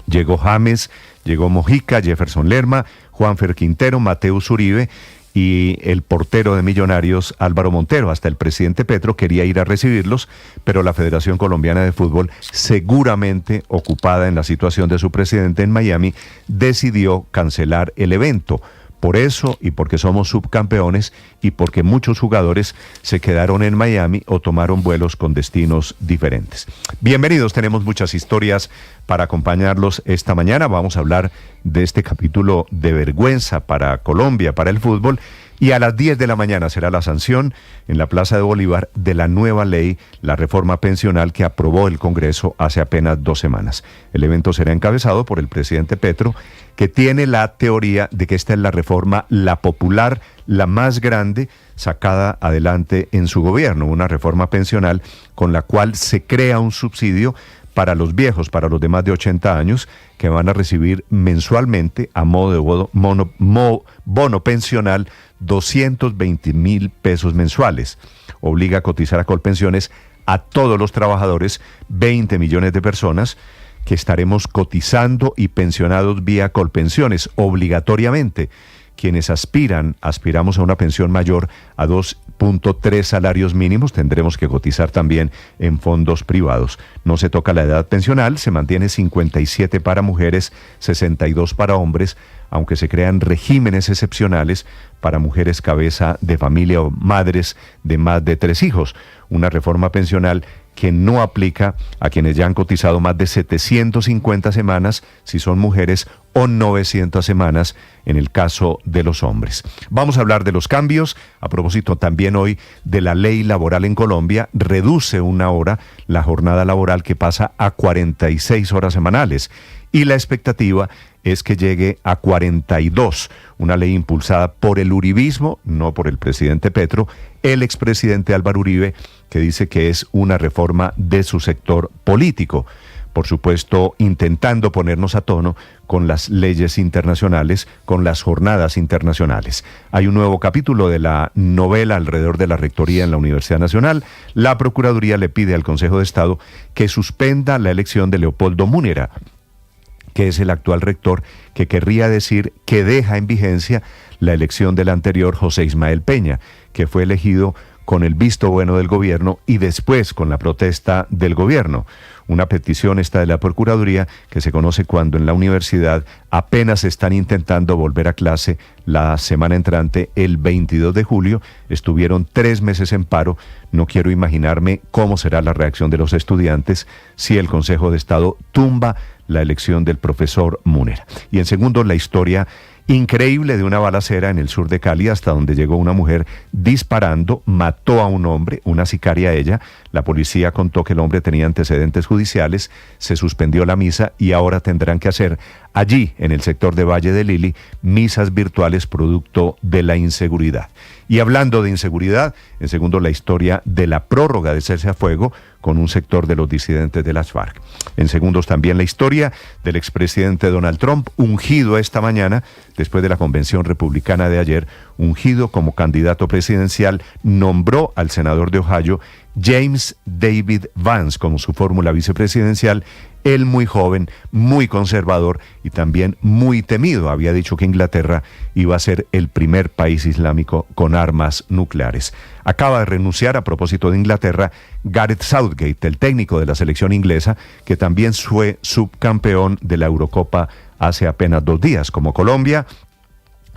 Llegó James, llegó Mojica, Jefferson Lerma, Juanfer Quintero, Mateus Uribe y el portero de Millonarios, Álvaro Montero. Hasta el presidente Petro quería ir a recibirlos, pero la Federación Colombiana de Fútbol, seguramente ocupada en la situación de su presidente en Miami, decidió cancelar el evento. Por eso y porque somos subcampeones y porque muchos jugadores se quedaron en Miami o tomaron vuelos con destinos diferentes. Bienvenidos, tenemos muchas historias para acompañarlos esta mañana. Vamos a hablar de este capítulo de vergüenza para Colombia, para el fútbol. Y a las 10 de la mañana será la sanción en la Plaza de Bolívar de la nueva ley, la reforma pensional que aprobó el Congreso hace apenas 2 semanas. El evento será encabezado por el presidente Petro, que tiene la teoría de que esta es la reforma, la popular, la más grande sacada adelante en su gobierno, una reforma pensional con la cual se crea un subsidio para los viejos, para los de más de 80 años, que van a recibir mensualmente, a modo de bono pensional, 220,000 pesos mensuales. Obliga a cotizar a Colpensiones a todos los trabajadores, 20 millones de personas, que estaremos cotizando y pensionados vía Colpensiones, obligatoriamente. quienes aspiramos a una pensión mayor a 2.3 salarios mínimos, tendremos que cotizar también en fondos privados. No se toca la edad pensional, se mantiene 57 para mujeres, 62 para hombres, aunque se crean regímenes excepcionales para mujeres cabeza de familia o madres de más de 3 hijos. Una reforma pensional que no aplica a quienes ya han cotizado más de 750 semanas si son mujeres o 900 semanas en el caso de los hombres. Vamos a hablar de los cambios. A propósito también hoy de la ley laboral en Colombia, reduce 1 hora la jornada laboral que pasa a 46 horas semanales. Y la expectativa es que llegue a 42, una ley impulsada por el uribismo, no por el presidente Petro, el expresidente Álvaro Uribe, que dice que es una reforma de su sector político. Por supuesto, intentando ponernos a tono con las leyes internacionales, con las jornadas internacionales. Hay un nuevo capítulo de la novela alrededor de la rectoría en la Universidad Nacional. La Procuraduría le pide al Consejo de Estado que suspenda la elección de Leopoldo Múnera, que es el actual rector, que querría decir que deja en vigencia la elección del anterior José Ismael Peña, que fue elegido con el visto bueno del gobierno y después con la protesta del gobierno. Una petición esta de la Procuraduría que se conoce cuando en la universidad apenas están intentando volver a clase la semana entrante, el 22 de julio. Estuvieron 3 meses en paro. No quiero imaginarme cómo será la reacción de los estudiantes si el Consejo de Estado tumba la elección del profesor Múnera. Y en segundo, la historia increíble de una balacera en el sur de Cali, hasta donde llegó una mujer disparando, mató a un hombre, una sicaria ella. La policía contó que el hombre tenía antecedentes judiciales, se suspendió la misa y ahora tendrán que hacer allí, en el sector de Valle de Lili, misas virtuales producto de la inseguridad. Y hablando de inseguridad, en segundo, la historia de la prórroga de cese a fuego con un sector de los disidentes de las FARC. En segundos, también la historia del expresidente Donald Trump, ungido esta mañana, después de la convención republicana de ayer, ungido como candidato presidencial, nombró al senador de Ohio, James David Vance, como su fórmula vicepresidencial. Él muy joven, muy conservador y también muy temido. Había dicho que Inglaterra iba a ser el primer país islámico con armas nucleares. Acaba de renunciar, a propósito de Inglaterra, Gareth Southgate, el técnico de la selección inglesa, que también fue subcampeón de la Eurocopa hace apenas 2 días. Como Colombia,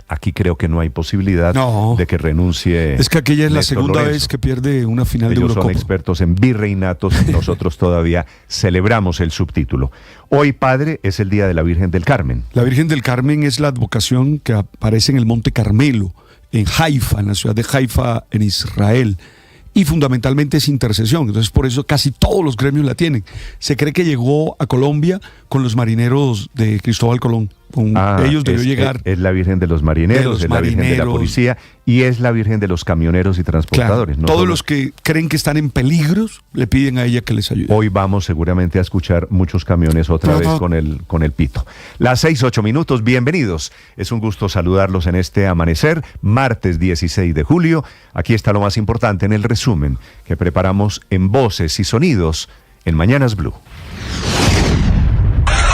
aquí creo que no hay posibilidad de que renuncie. Es que aquella es la Néstor segunda Lorenzo. vez que pierde una final de Ellos Eurocopa. son expertos en virreinatos, nosotros todavía celebramos el subtítulo. Hoy, padre, es el Día de la Virgen del Carmen. La Virgen del Carmen es la advocación que aparece en el Monte Carmelo, en Haifa, en la ciudad de Haifa, en Israel. Y fundamentalmente es intercesión, entonces por eso casi todos los gremios la tienen. Se cree que llegó a Colombia con los marineros de Cristóbal Colón. Con ellos debió llegar. Es la Virgen de los marineros, es la Virgen de la policía y es la Virgen de los camioneros y transportadores. Claro, todos los que creen que están en peligros le piden a ella que les ayude. Hoy vamos seguramente a escuchar muchos camiones otra vez con el pito. Las 6:08, bienvenidos. Es un gusto saludarlos en este amanecer, martes 16 de julio. Aquí está lo más importante en el resumen que preparamos en Voces y Sonidos en Mañanas Blue.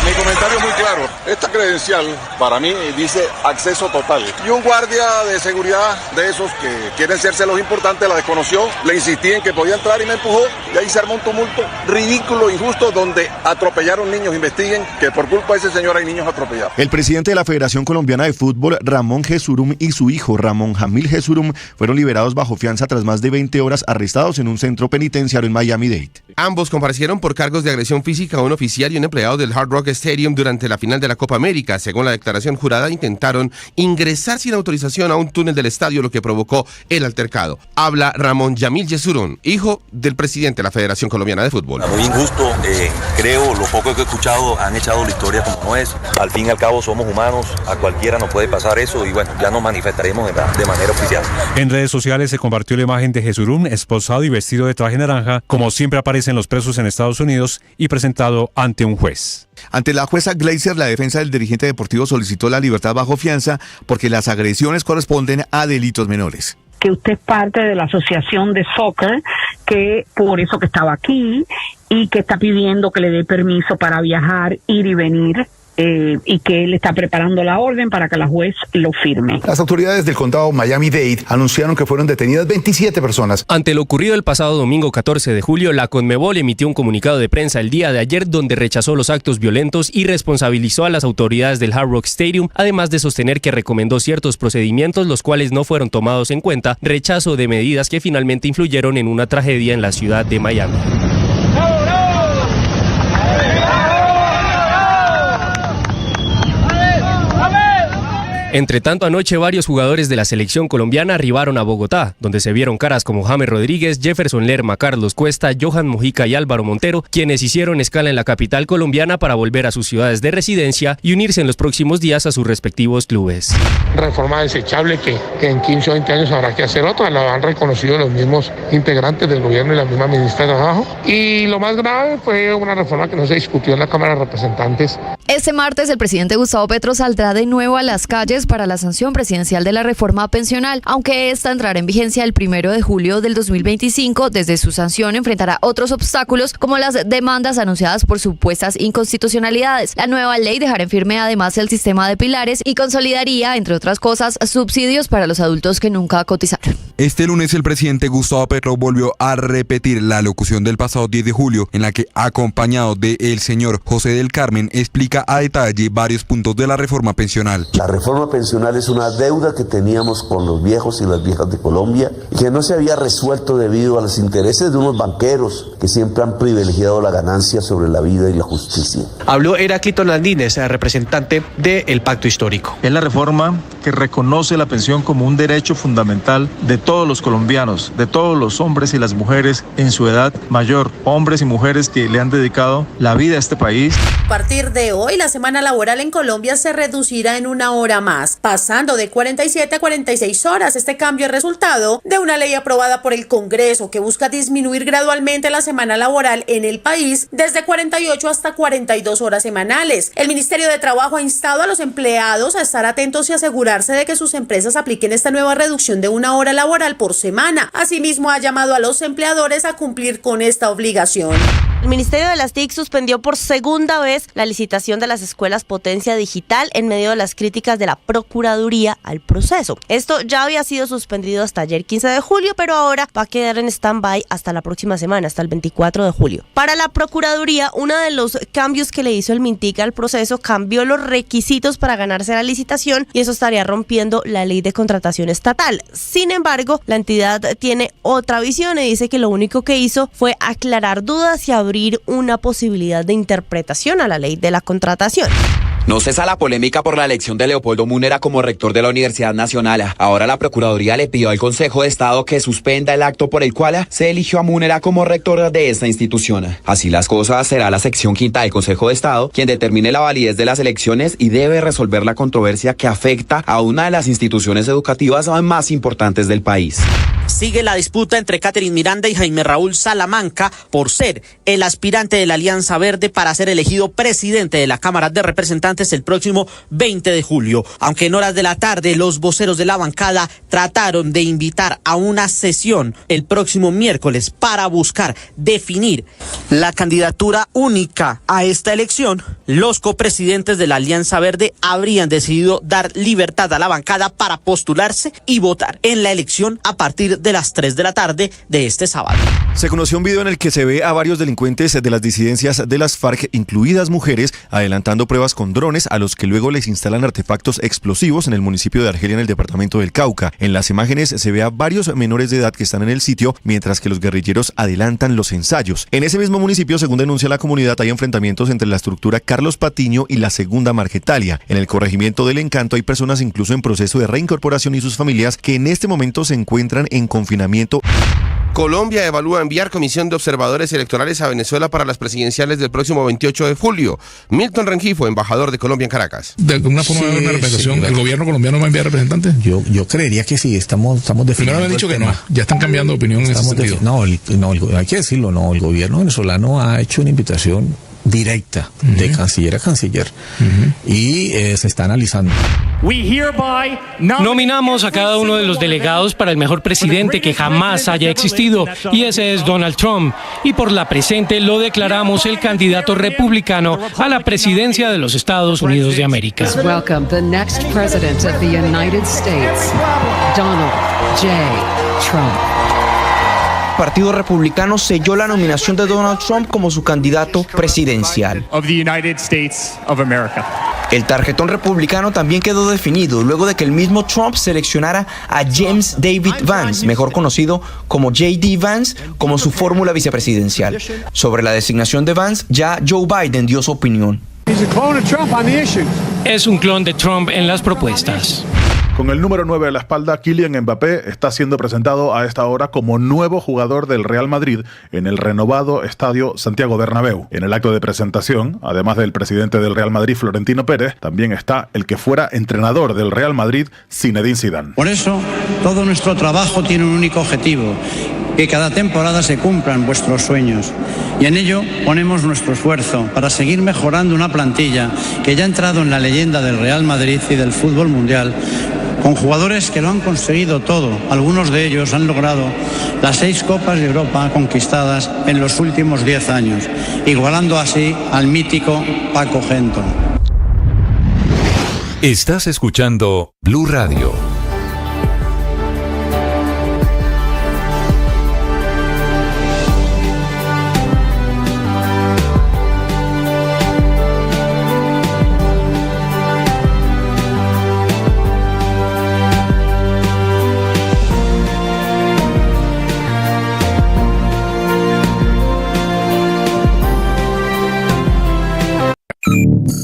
Mi comentario muy claro. Esta credencial para mí dice acceso total. Y un guardia de seguridad de esos que quieren serse los importantes la desconoció, le insistí en que podía entrar y me empujó. Y ahí se armó un tumulto ridículo, injusto, donde atropellaron niños. Investiguen que por culpa de ese señor hay niños atropellados. El presidente de la Federación Colombiana de Fútbol, Ramón Jesurum, y su hijo, Ramón Jamil Jesurum, fueron liberados bajo fianza tras más de 20 horas arrestados en un centro penitenciario en Miami-Dade. Ambos comparecieron por cargos de agresión física a un oficial y un empleado del Hard Rock Stadium durante la final de la Copa América. Según la declaración jurada, intentaron ingresar sin autorización a un túnel del estadio, lo que provocó el altercado. Habla Ramón Jamil Yesurún, hijo del presidente de la Federación Colombiana de Fútbol. Muy injusto, creo, lo poco que he escuchado, han echado la historia como no es. Al fin y al cabo somos humanos, a cualquiera nos puede pasar eso y bueno, ya nos manifestaremos de manera oficial. En redes sociales se compartió la imagen de Jesurum esposado y vestido de traje naranja, como siempre aparecen los presos en Estados Unidos, y presentado ante un juez. Ante la jueza Gleiser, la defensa del dirigente deportivo solicitó la libertad bajo fianza porque las agresiones corresponden a delitos menores. Que usted es parte de la asociación de soccer, que por eso que estaba aquí y que está pidiendo que le dé permiso para viajar, ir y venir y que él está preparando la orden para que la juez lo firme. Las autoridades del condado Miami-Dade anunciaron que fueron detenidas 27 personas. Ante lo ocurrido el pasado domingo 14 de julio, la Conmebol emitió un comunicado de prensa el día de ayer donde rechazó los actos violentos y responsabilizó a las autoridades del Hard Rock Stadium, además de sostener que recomendó ciertos procedimientos los cuales no fueron tomados en cuenta, rechazo de medidas que finalmente influyeron en una tragedia en la ciudad de Miami. Entre tanto, anoche varios jugadores de la selección colombiana arribaron a Bogotá, donde se vieron caras como James Rodríguez, Jefferson Lerma, Carlos Cuesta, Johan Mojica y Álvaro Montero, quienes hicieron escala en la capital colombiana para volver a sus ciudades de residencia y unirse en los próximos días a sus respectivos clubes. Reforma desechable que en 15 o 20 años habrá que hacer otra, la han reconocido los mismos integrantes del gobierno y la misma ministra de Trabajo. Y lo más grave fue una reforma que no se discutió en la Cámara de Representantes. Este martes el presidente Gustavo Petro saldrá de nuevo a las calles para la sanción presidencial de la reforma pensional, aunque esta entrará en vigencia el 1 de julio del 2025. Desde su sanción enfrentará otros obstáculos como las demandas anunciadas por supuestas inconstitucionalidades. La nueva ley dejará en firme además el sistema de pilares y consolidaría, entre otras cosas, subsidios para los adultos que nunca cotizaron. Este lunes el presidente Gustavo Petro volvió a repetir la locución del pasado 10 de julio en la que, acompañado del señor José del Carmen, explica a detalle varios puntos de la reforma pensional. La reforma pensional es una deuda que teníamos con los viejos y las viejas de Colombia y que no se había resuelto debido a los intereses de unos banqueros que siempre han privilegiado la ganancia sobre la vida y la justicia. Habló Heráclito Landines, representante del Pacto Histórico. Es la reforma que reconoce la pensión como un derecho fundamental de todos los colombianos, de todos los hombres y las mujeres en su edad mayor, hombres y mujeres que le han dedicado la vida a este país. A partir de hoy, la semana laboral en Colombia se reducirá en 1 hora más, pasando de 47 a 46 horas. Este cambio es resultado de una ley aprobada por el Congreso que busca disminuir gradualmente la semana laboral en el país desde 48 hasta 42 horas semanales. El Ministerio de Trabajo ha instado a los empleados a estar atentos y asegurarse de que sus empresas apliquen esta nueva reducción de 1 hora laboral por semana. Asimismo, ha llamado a los empleadores a cumplir con esta obligación. El Ministerio de las TIC suspendió por segunda vez la licitación de las escuelas Potencia Digital en medio de las críticas de la Procuraduría al proceso. Esto ya había sido suspendido hasta ayer 15 de julio, pero ahora va a quedar en stand-by hasta la próxima semana, hasta el 24 de julio. Para la Procuraduría, uno de los cambios que le hizo el MINTIC al proceso cambió los requisitos para ganarse la licitación y eso estaría rompiendo la ley de contratación estatal. Sin embargo, la entidad tiene otra visión y dice que lo único que hizo fue aclarar dudas y abrir una posibilidad de interpretación a la ley de la contratación. No cesa la polémica por la elección de Leopoldo Múnera como rector de la Universidad Nacional. Ahora la Procuraduría le pidió al Consejo de Estado que suspenda el acto por el cual se eligió a Múnera como rector de esta institución. Así las cosas, será la sección quinta del Consejo de Estado quien determine la validez de las elecciones y debe resolver la controversia que afecta a una de las instituciones educativas más importantes del país. Sigue la disputa entre Catherine Miranda y Jaime Raúl Salamanca por ser el aspirante de la Alianza Verde para ser elegido presidente de la Cámara de Representantes el próximo 20 de julio. Aunque en horas de la tarde los voceros de la bancada trataron de invitar a una sesión el próximo miércoles para buscar definir la candidatura única a esta elección, los copresidentes de la Alianza Verde habrían decidido dar libertad a la bancada para postularse y votar en la elección a partir de las 3 de la tarde de este sábado. Se conoció un video en el que se ve a varios delincuentes de las disidencias de las FARC, incluidas mujeres, adelantando pruebas con drones a los que luego les instalan artefactos explosivos en el municipio de Argelia, en el departamento del Cauca. En las imágenes se ve a varios menores de edad que están en el sitio, mientras que los guerrilleros adelantan los ensayos. En ese mismo municipio, según denuncia la comunidad, hay enfrentamientos entre la estructura Carlos Patiño y la segunda Margetalia. En el corregimiento del Encanto hay personas incluso en proceso de reincorporación y sus familias que en este momento se encuentran en confinamiento. Colombia evalúa enviar comisión de observadores electorales a Venezuela para las presidenciales del próximo 28 de julio. Milton Rengifo, embajador de Colombia en Caracas. De alguna forma de una representación, ¿el gobierno colombiano va a enviar representantes? Yo creería que sí, estamos definiendo. Primero han dicho que no, ya están cambiando de opinión en ese sentido. No, hay que decirlo, no, el gobierno venezolano ha hecho una invitación directa de canciller a canciller y se está analizando. Nominamos a cada uno de los delegados para el mejor presidente que jamás haya existido, y ese es Donald Trump, y por la presente lo declaramos el candidato republicano a la presidencia de los Estados Unidos de América. Welcome the next president of the United States, Donald J. Trump. El Partido Republicano selló la nominación de Donald Trump como su candidato presidencial. El tarjetón republicano también quedó definido luego de que el mismo Trump seleccionara a James David Vance, mejor conocido como J.D. Vance, como su fórmula vicepresidencial. Sobre la designación de Vance, ya Joe Biden dio su opinión. Es un clon de Trump en las propuestas. Con el número 9 a la espalda, Kylian Mbappé está siendo presentado a esta hora como nuevo jugador del Real Madrid en el renovado Estadio Santiago Bernabéu. En el acto de presentación, además del presidente del Real Madrid, Florentino Pérez, también está el que fuera entrenador del Real Madrid, Zinedine Zidane. Por eso, todo nuestro trabajo tiene un único objetivo: que cada temporada se cumplan vuestros sueños. Y en ello ponemos nuestro esfuerzo para seguir mejorando una plantilla que ya ha entrado en la leyenda del Real Madrid y del fútbol mundial, con jugadores que lo han conseguido todo. Algunos de ellos han logrado las 6 Copas de Europa conquistadas en los últimos 10 años, igualando así al mítico Paco Gento. Estás escuchando Blue Radio.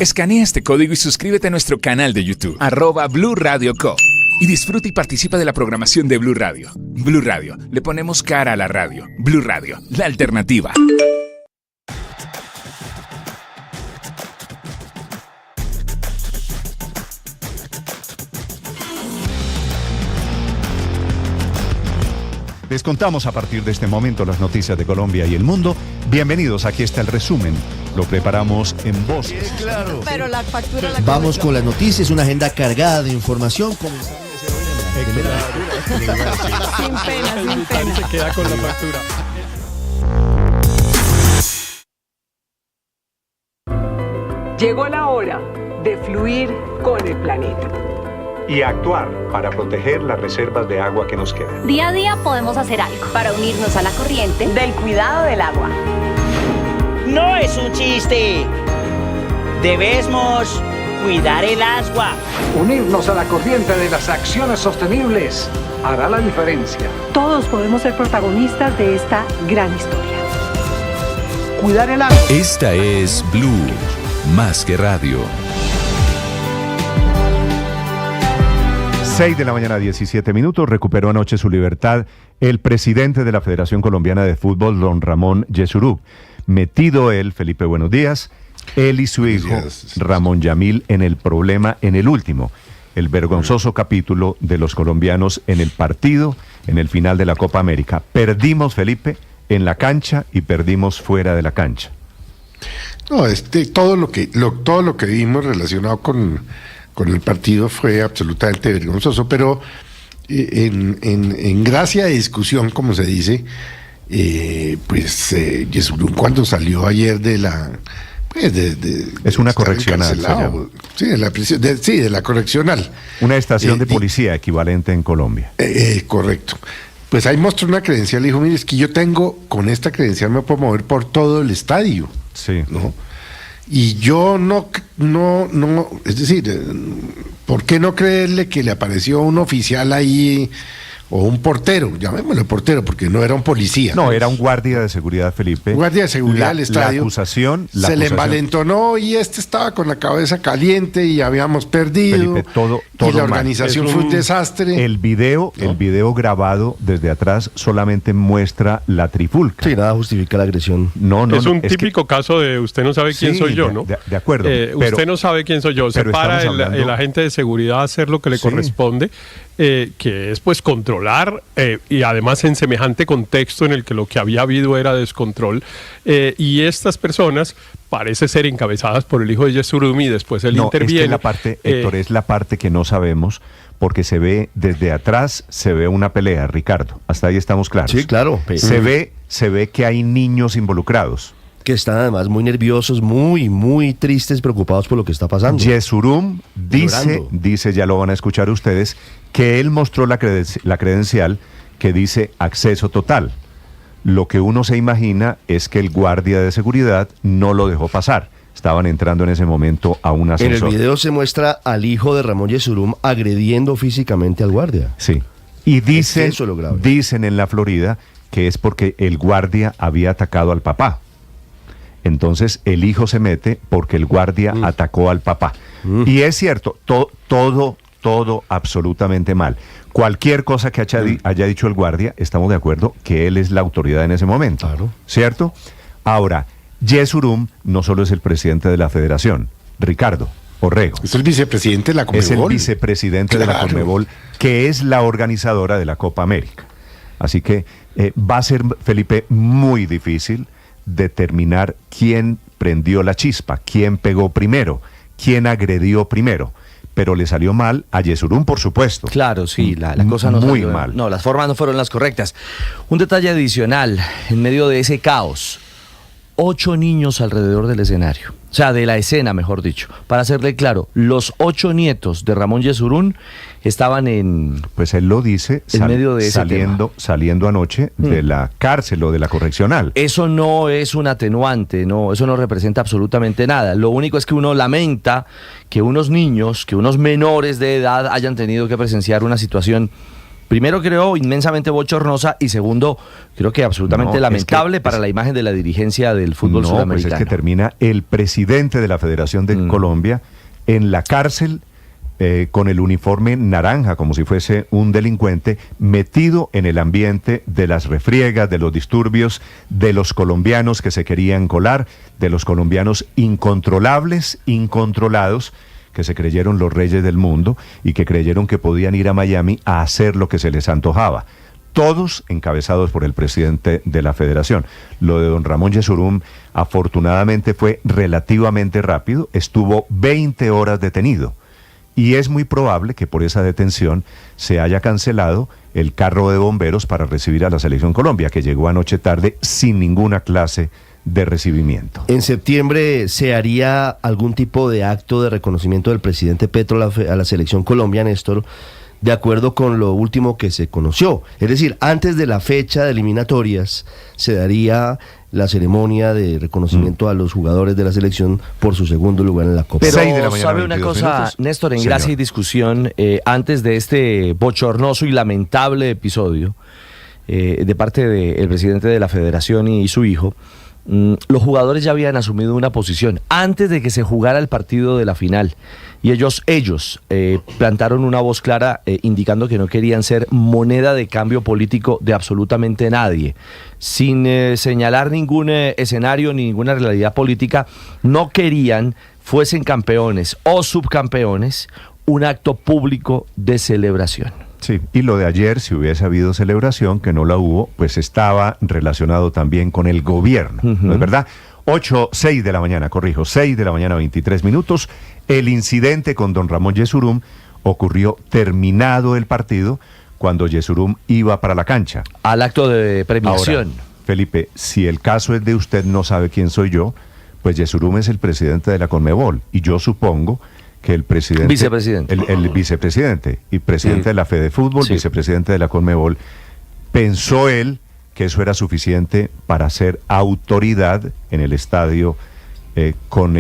Escanea este código y suscríbete a nuestro canal de YouTube, @Blue Radio Co. Y disfruta y participa de la programación de Blue Radio. Blue Radio, le ponemos cara a la radio. Blue Radio, la alternativa. Les contamos a partir de este momento las noticias de Colombia y el mundo. Bienvenidos, aquí está el resumen. Lo preparamos en voces. Claro. Pero la factura la Vamos con las noticias, una agenda cargada de información. Sin pena. Se queda con la factura. Llegó la hora de fluir con el planeta y actuar para proteger las reservas de agua que nos quedan. Día a día podemos hacer algo para unirnos a la corriente del cuidado del agua. No es un chiste. Debemos cuidar el agua. Unirnos a la corriente de las acciones sostenibles hará la diferencia. Todos podemos ser protagonistas de esta gran historia. Cuidar el agua. Esta es Blue, más que radio. 6 de la mañana, 17 minutos. Recuperó anoche su libertad el presidente de la Federación Colombiana de Fútbol, don Ramón Yesurú. Metido él, Felipe, buenos días, él y su hijo, Ramón Yamil, en el problema, en el último, el vergonzoso capítulo de los colombianos en el partido, en el final de la Copa América. Perdimos, Felipe, en la cancha y perdimos fuera de la cancha. No, todo lo que vimos relacionado con el partido fue absolutamente vergonzoso, pero en gracia de discusión, como se dice, Yesurún, cuando salió ayer de la... es una correccional. Sí, de la prisión, de la correccional. Una estación de policía equivalente en Colombia. Correcto. Pues ahí mostró una credencial y dijo, mire, es que yo tengo, con esta credencial me puedo mover por todo el estadio. Sí. ¿No? Y yo no, es decir, ¿por qué no creerle que le apareció un oficial ahí o un portero? Llamémosle portero porque no era un policía. No, era un guardia de seguridad, Felipe. Guardia de seguridad del estadio. La acusación le envalentonó y estaba con la cabeza caliente y habíamos perdido. Felipe, todo y la organización fue un desastre. El video grabado desde atrás solamente muestra la trifulca. Sí, nada justifica la agresión. Es un típico caso de usted no sabe quién soy yo, ¿no? De acuerdo. Usted no sabe quién soy yo. Se para el agente de seguridad a hacer lo que le corresponde, que es pues controlar, y además en semejante contexto en el que lo que había habido era descontrol, y estas personas parece ser encabezadas por el hijo de Yesurum, y después él interviene. Es que la parte, Héctor, es la parte que no sabemos, porque se ve desde atrás, se ve una pelea, Ricardo. Hasta ahí estamos claros. Sí, claro. Se ve que hay niños involucrados. Que están además muy nerviosos, muy tristes, preocupados por lo que está pasando. Yesurum dice, ya lo van a escuchar ustedes, que él mostró la credencial que dice acceso total. Lo que uno se imagina es que el guardia de seguridad no lo dejó pasar. Estaban entrando en ese momento a un ascensor. En el video se muestra al hijo de Ramón Yesurum agrediendo físicamente al guardia. Sí. Y dicen en la Florida que es porque el guardia había atacado al papá. Entonces el hijo se mete porque el guardia atacó al papá. Y es cierto, todo absolutamente mal. Cualquier cosa que haya dicho el guardia, estamos de acuerdo que él es la autoridad en ese momento. Claro. ¿Cierto? Ahora, Yesurum no solo es el presidente de la federación, Ricardo Orrego. Es el vicepresidente de la Conmebol. Es el vicepresidente de la Conmebol, que es la organizadora de la Copa América. Así que va a ser, Felipe, muy difícil determinar quién prendió la chispa, quién pegó primero, quién agredió primero. Pero le salió mal a Yesurum, por supuesto. Claro, sí, la cosa no muy salió mal. No, las formas no fueron las correctas. Un detalle adicional, en medio de ese caos, 8 niños alrededor del escenario, o sea, de la escena, mejor dicho. Para serle claro, los 8 nietos de Ramón Yesurum estaban en... Pues él lo dice, medio de saliendo anoche de la cárcel o de la correccional. Eso no es un atenuante, no, eso no representa absolutamente nada. Lo único es que uno lamenta que unos niños, que unos menores de edad hayan tenido que presenciar una situación, primero creo inmensamente bochornosa, y segundo creo que absolutamente lamentable para la imagen de la dirigencia del fútbol sudamericano. Pues es que termina el presidente de la Federación de Colombia en la cárcel con el uniforme naranja, como si fuese un delincuente, metido en el ambiente de las refriegas, de los disturbios, de los colombianos que se querían colar, de los colombianos incontrolables, incontrolados, que se creyeron los reyes del mundo y que creyeron que podían ir a Miami a hacer lo que se les antojaba. Todos encabezados por el presidente de la federación. Lo de don Ramón Yesurum afortunadamente fue relativamente rápido, estuvo 20 horas detenido. Y es muy probable que por esa detención se haya cancelado el carro de bomberos para recibir a la Selección Colombia, que llegó anoche tarde sin ninguna clase de recibimiento. En septiembre se haría algún tipo de acto de reconocimiento del presidente Petro a la Selección Colombia, Néstor, de acuerdo con lo último que se conoció. Es decir, antes de la fecha de eliminatorias se daría la ceremonia de reconocimiento a los jugadores de la selección por su segundo lugar en la Copa. Pero sabe una cosa, Néstor, en gracia y discusión, antes de este bochornoso y lamentable episodio de parte del presidente de la federación y su hijo, los jugadores ya habían asumido una posición antes de que se jugara el partido de la final, y ellos plantaron una voz clara indicando que no querían ser moneda de cambio político de absolutamente nadie, sin señalar ningún escenario ni ninguna realidad política. No querían, fuesen campeones o subcampeones, un acto público de celebración. Sí, y lo de ayer, si hubiese habido celebración, que no la hubo, pues estaba relacionado también con el gobierno, ¿no es verdad? 6 de la mañana, 6 de la mañana, 23 minutos. El incidente con don Ramón Yesurum ocurrió terminado el partido, cuando Yesurum iba para la cancha. Al acto de premiación. Ahora, Felipe, si el caso es de usted no sabe quién soy yo, pues Yesurum es el presidente de la Conmebol, y yo supongo que el presidente... Vicepresidente. El vicepresidente y presidente de la Fede Fútbol, vicepresidente de la Conmebol, pensó él que eso era suficiente para ser autoridad en el estadio con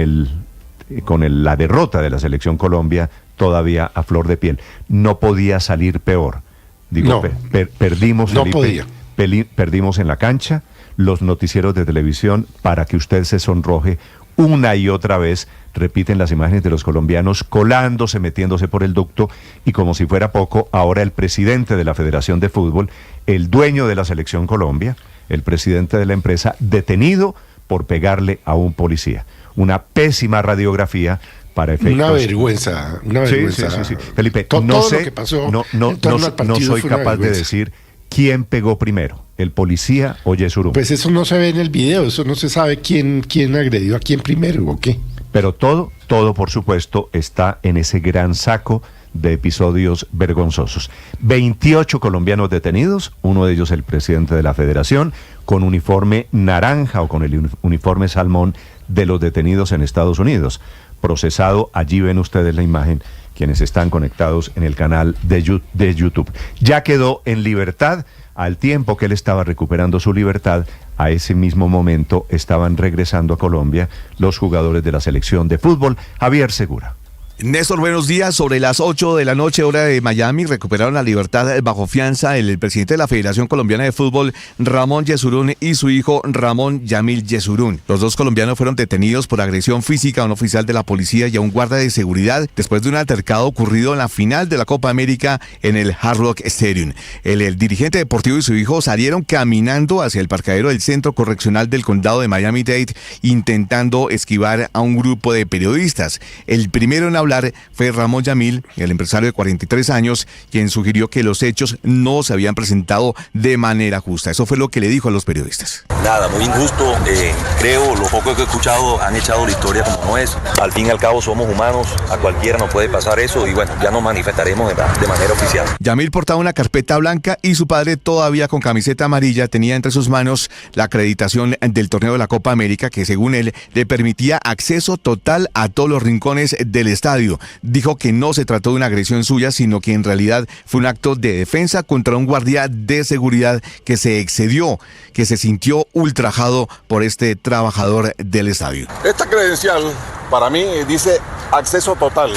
la derrota de la Selección Colombia todavía a flor de piel. No podía salir peor. Digo, perdimos, no Felipe, perdimos en la cancha, los noticieros de televisión, para que usted se sonroje una y otra vez, repiten las imágenes de los colombianos colándose, metiéndose por el ducto, y como si fuera poco, ahora el presidente de la Federación de Fútbol, el dueño de la Selección Colombia, el presidente de la empresa, detenido por pegarle a un policía. Una pésima radiografía para efectos... Una vergüenza. Sí. Felipe, no sé, lo que pasó, no soy capaz de decir ¿quién pegó primero? ¿El policía o Yesurum? Pues eso no se ve en el video, eso no se sabe quién agredió a quién primero o qué. Pero todo, por supuesto, está en ese gran saco de episodios vergonzosos. 28 colombianos detenidos, uno de ellos el presidente de la Federación, con uniforme naranja o con el uniforme salmón de los detenidos en Estados Unidos. Procesado, allí ven ustedes la imagen, quienes están conectados en el canal de YouTube. Ya quedó en libertad. Al tiempo que él estaba recuperando su libertad, a ese mismo momento estaban regresando a Colombia los jugadores de la selección de fútbol. Javier Segura. Néstor, buenos días. Sobre las 8 de la noche, hora de Miami, recuperaron la libertad bajo fianza el presidente de la Federación Colombiana de Fútbol, Ramón Yesurún, y su hijo, Ramón Yamil Yesurún. Los dos colombianos fueron detenidos por agresión física a un oficial de la policía y a un guardia de seguridad después de un altercado ocurrido en la final de la Copa América en el Hard Rock Stadium. El dirigente deportivo y su hijo salieron caminando hacia el parqueadero del Centro Correccional del Condado de Miami-Dade, intentando esquivar a un grupo de periodistas. El primero en hablar fue Ramón Yamil, el empresario de 43 años, quien sugirió que los hechos no se habían presentado de manera justa. Eso fue lo que le dijo a los periodistas. Nada, muy injusto. Creo, lo poco que he escuchado, han echado la historia como no es. Al fin y al cabo somos humanos, a cualquiera nos puede pasar eso y bueno, ya nos manifestaremos de manera oficial. Yamil portaba una carpeta blanca y su padre, todavía con camiseta amarilla, tenía entre sus manos la acreditación del torneo de la Copa América que, según él, le permitía acceso total a todos los rincones del estadio. Dijo que no se trató de una agresión suya, sino que en realidad fue un acto de defensa contra un guardia de seguridad que se excedió, que se sintió ultrajado por este trabajador del estadio. Esta credencial para mí dice acceso total.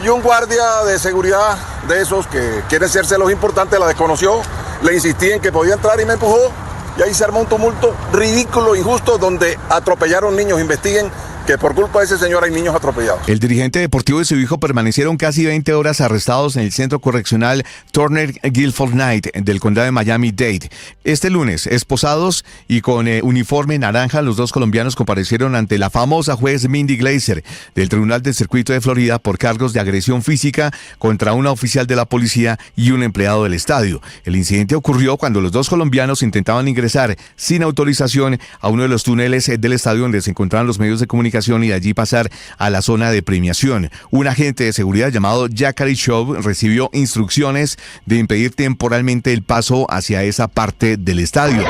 Y un guardia de seguridad de esos que quiere hacerse los importantes la desconoció, le insistí en que podía entrar y me empujó. Y ahí se armó un tumulto ridículo, injusto, donde atropellaron niños. Investiguen que por culpa de ese señor hay niños atropellados. El dirigente deportivo y su hijo permanecieron casi 20 horas arrestados en el centro correccional Turner Guilford Knight del condado de Miami-Dade. Este lunes, esposados y con uniforme naranja, los dos colombianos comparecieron ante la famosa juez Mindy Glazer del Tribunal del Circuito de Florida por cargos de agresión física contra una oficial de la policía y un empleado del estadio. El incidente ocurrió cuando los dos colombianos intentaban ingresar sin autorización a uno de los túneles del estadio donde se encontraban los medios de comunicación y de allí pasar a la zona de premiación. Un agente de seguridad llamado Jackery Show recibió instrucciones de impedir temporalmente el paso hacia esa parte del estadio.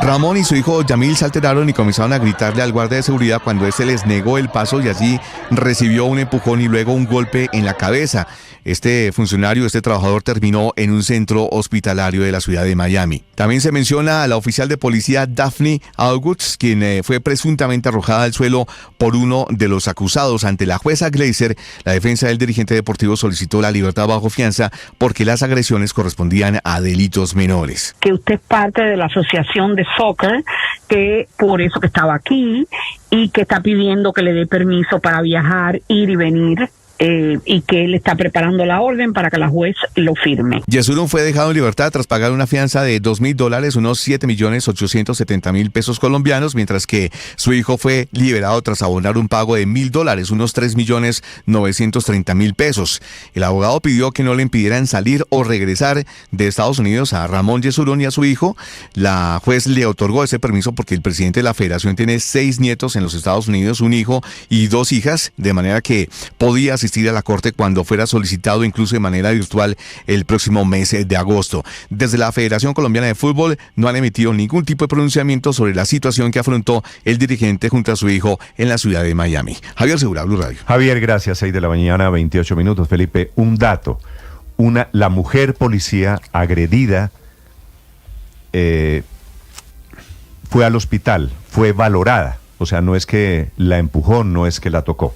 Ramón y su hijo Yamil se alteraron y comenzaron a gritarle al guardia de seguridad cuando éste les negó el paso y allí recibió un empujón y luego un golpe en la cabeza. Este funcionario, este trabajador, terminó en un centro hospitalario de la ciudad de Miami. También se menciona a la oficial de policía Daphne August, quien fue presuntamente arrojada al suelo por uno de los acusados. Ante la jueza Glazer, la defensa del dirigente deportivo solicitó la libertad bajo fianza porque las agresiones correspondían a delitos menores. Que usted es parte de la asociación de soccer, que por eso que estaba aquí y que está pidiendo que le dé permiso para viajar, ir y venir. Y que él está preparando la orden para que la juez lo firme. Yesurún fue dejado en libertad tras pagar una fianza de $2,000, unos 7.870.000 pesos colombianos, mientras que su hijo fue liberado tras abonar un pago de $1,000, unos 3.930.000 pesos. El abogado pidió que no le impidieran salir o regresar de Estados Unidos a Ramón Yesurún y a su hijo. La juez le otorgó ese permiso porque el presidente de la federación tiene 6 nietos en los Estados Unidos, un hijo y 2 hijas, de manera que podía asistir a la corte cuando fuera solicitado, incluso de manera virtual, el próximo mes de agosto. Desde la Federación Colombiana de Fútbol no han emitido ningún tipo de pronunciamiento sobre la situación que afrontó el dirigente junto a su hijo en la ciudad de Miami. Javier Segura, Blue Radio. Javier, gracias. 6 de la mañana, 28 minutos. Felipe, un dato. La mujer policía agredida fue al hospital, fue valorada. O sea, no es que la empujó, no es que la tocó.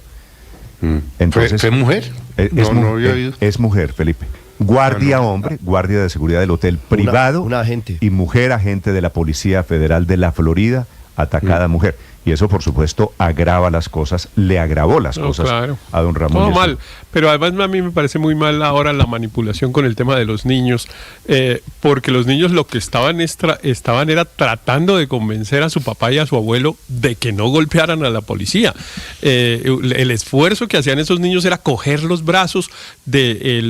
Entonces, ¿Fue mujer? No había oído. Es mujer, Felipe. Guardia hombre, guardia de seguridad del hotel privado. Una agente. Y mujer agente de la Policía Federal de la Florida, atacada mujer. Y eso, por supuesto, agrava las cosas, le agravó las cosas a don Ramón. Todo mal, pero además a mí me parece muy mal ahora la manipulación con el tema de los niños, porque los niños lo que estaban era tratando de convencer a su papá y a su abuelo de que no golpearan a la policía. El esfuerzo que hacían esos niños era coger los brazos de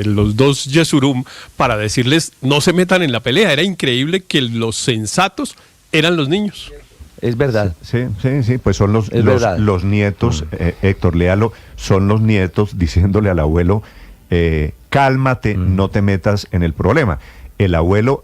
los dos Yesurum para decirles no se metan en la pelea. Era increíble que los sensatos eran los niños. Es verdad. Sí, pues son los nietos, Héctor, léalo, son los nietos diciéndole al abuelo, cálmate, no te metas en el problema. El abuelo,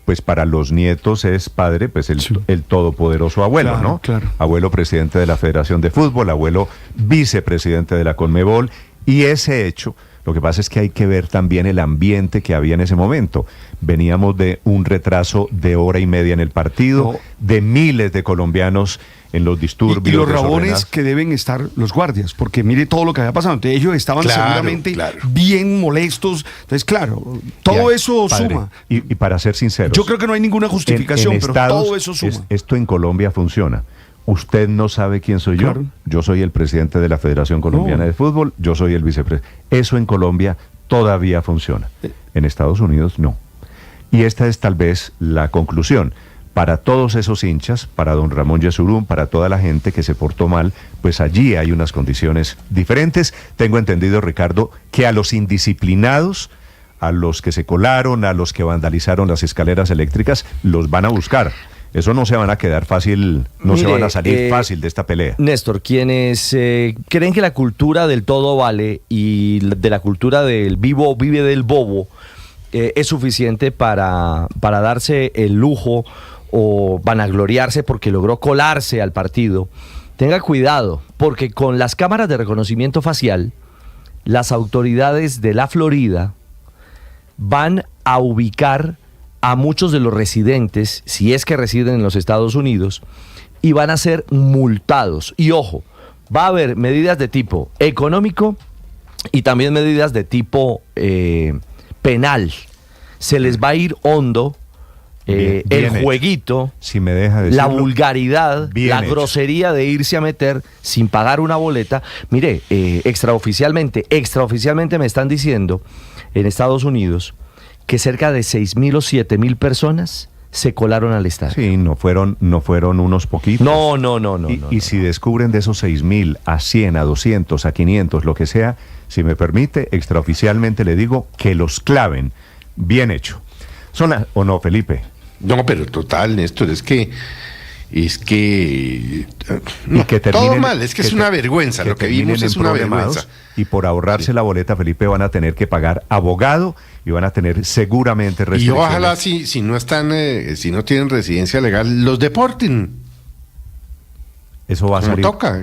pues para los nietos es padre, pues el todopoderoso abuelo, claro, ¿no? Claro. Abuelo presidente de la Federación de Fútbol, abuelo vicepresidente de la Conmebol, y ese hecho... Lo que pasa es que hay que ver también el ambiente que había en ese momento. Veníamos de un retraso de hora y media en el partido, de miles de colombianos en los disturbios. Y los rabones que deben estar los guardias, porque mire todo lo que había pasado. Entonces ellos estaban seguramente bien molestos. Entonces, claro, todo eso suma. Y para ser sinceros, yo creo que no hay ninguna justificación, pero todo eso suma. Esto en Colombia funciona. Usted no sabe quién soy yo. Claro. Yo soy el presidente de la Federación Colombiana de Fútbol. Yo soy el vicepresidente. Eso en Colombia todavía funciona. En Estados Unidos no. Y esta es tal vez la conclusión. Para todos esos hinchas, para don Ramón Yesurum, para toda la gente que se portó mal, pues allí hay unas condiciones diferentes. Tengo entendido, Ricardo, que a los indisciplinados, a los que se colaron, a los que vandalizaron las escaleras eléctricas, los van a buscar. Eso no se van a quedar fácil, se van a salir fácil de esta pelea. Néstor, quienes creen que la cultura del todo vale y de la cultura del vivo vive del bobo es suficiente para darse el lujo o vanagloriarse porque logró colarse al partido, tenga cuidado, porque con las cámaras de reconocimiento facial, las autoridades de la Florida van a ubicar a muchos de los residentes, si es que residen en los Estados Unidos, y van a ser multados. Y ojo, va a haber medidas de tipo económico y también medidas de tipo penal. Se les va a ir hondo el jueguito, si me deja decirlo, la vulgaridad, la hecho. grosería de irse a meter sin pagar una boleta. Mire, extraoficialmente me están diciendo en Estados Unidos que cerca de 6.000 o 7.000 personas se colaron al estadio. Sí, no fueron unos poquitos. No. Y si descubren de esos 6.000 a 100, a 200, a 500, lo que sea, si me permite, extraoficialmente le digo que los claven. Bien hecho. ¿O no, Felipe? No, pero total, Néstor, es que no, que todo mal, es que es una vergüenza, lo que vimos es una vergüenza. Y por ahorrarse la boleta, Felipe, van a tener que pagar abogado y van a tener seguramente restricciones. Y ojalá si no están, si no tienen residencia legal, los deporten. Eso va a salir. Toca.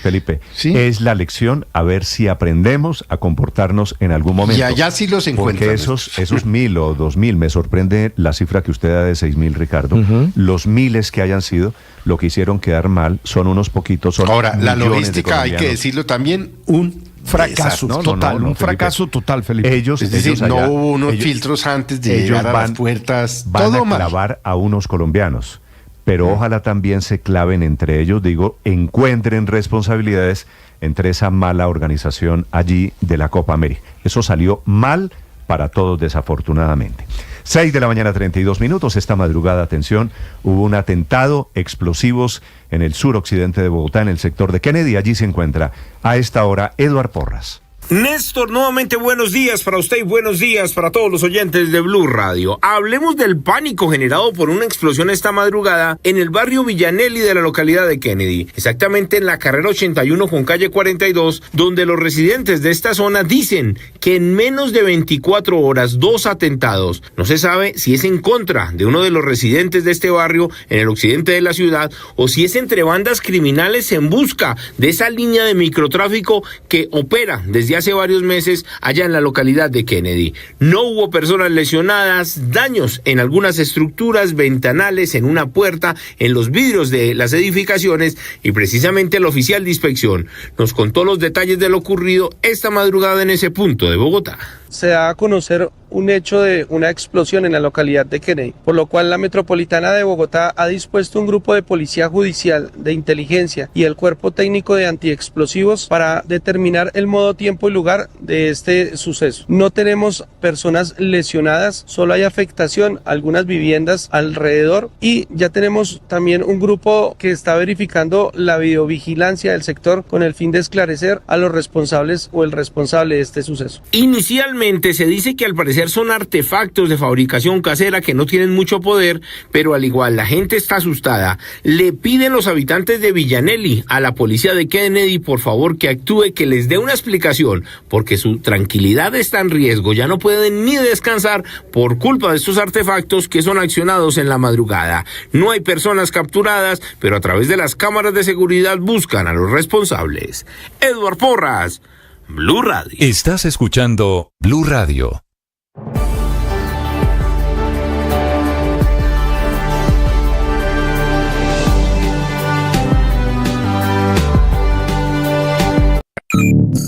Felipe, ¿sí? Es la lección, a ver si aprendemos a comportarnos en algún momento. Y allá sí los encuentran. Porque esos 1.000 o 2.000, me sorprende la cifra que usted da de 6.000, Ricardo. Los miles que hayan sido, lo que hicieron quedar mal, son unos poquitos. Son ahora, la millones logística, hay que decirlo también, un fracaso total, un fracaso total, Felipe. Es decir, no hubo unos filtros antes de llegar a las puertas. Van a clavar a unos colombianos. Pero ojalá también se claven entre ellos, encuentren responsabilidades entre esa mala organización allí de la Copa América. Eso salió mal para todos, desafortunadamente. 6:32 a.m. Esta madrugada, atención, hubo un atentado, explosivos en el suroccidente de Bogotá, en el sector de Kennedy. Allí se encuentra a esta hora Eduard Porras. Néstor, nuevamente buenos días para usted y buenos días para todos los oyentes de Blue Radio. Hablemos del pánico generado por una explosión esta madrugada en el barrio Villanelli de la localidad de Kennedy, exactamente en la carrera 81 con calle 42, donde los residentes de esta zona dicen que en menos de 24 horas 2 atentados. No se sabe si es en contra de uno de los residentes de este barrio en el occidente de la ciudad o si es entre bandas criminales en busca de esa línea de microtráfico que opera desde hace varios meses allá en la localidad de Kennedy. No hubo personas lesionadas, daños en algunas estructuras, ventanales, en una puerta, en los vidrios de las edificaciones, y precisamente el oficial de inspección nos contó los detalles de lo ocurrido esta madrugada en ese punto de Bogotá. Se da a conocer un hecho de una explosión en la localidad de Kennedy, por lo cual la Metropolitana de Bogotá ha dispuesto un grupo de policía judicial, de inteligencia y el cuerpo técnico de antiexplosivos para determinar el modo, tiempo y lugar de este suceso. No tenemos personas lesionadas, solo hay afectación a algunas viviendas alrededor y ya tenemos también un grupo que está verificando la videovigilancia del sector con el fin de esclarecer a los responsables o el responsable de este suceso. Inicialmente se dice que al parecer son artefactos de fabricación casera que no tienen mucho poder, pero al igual la gente está asustada. Le piden los habitantes de Villanelli a la policía de Kennedy por favor que actúe, que les dé una explicación, porque su tranquilidad está en riesgo. Ya no pueden ni descansar por culpa de estos artefactos que son accionados en la madrugada. No hay personas capturadas, pero a través de las cámaras de seguridad buscan a los responsables. Edward Porras, Blue Radio. Estás escuchando Blue Radio.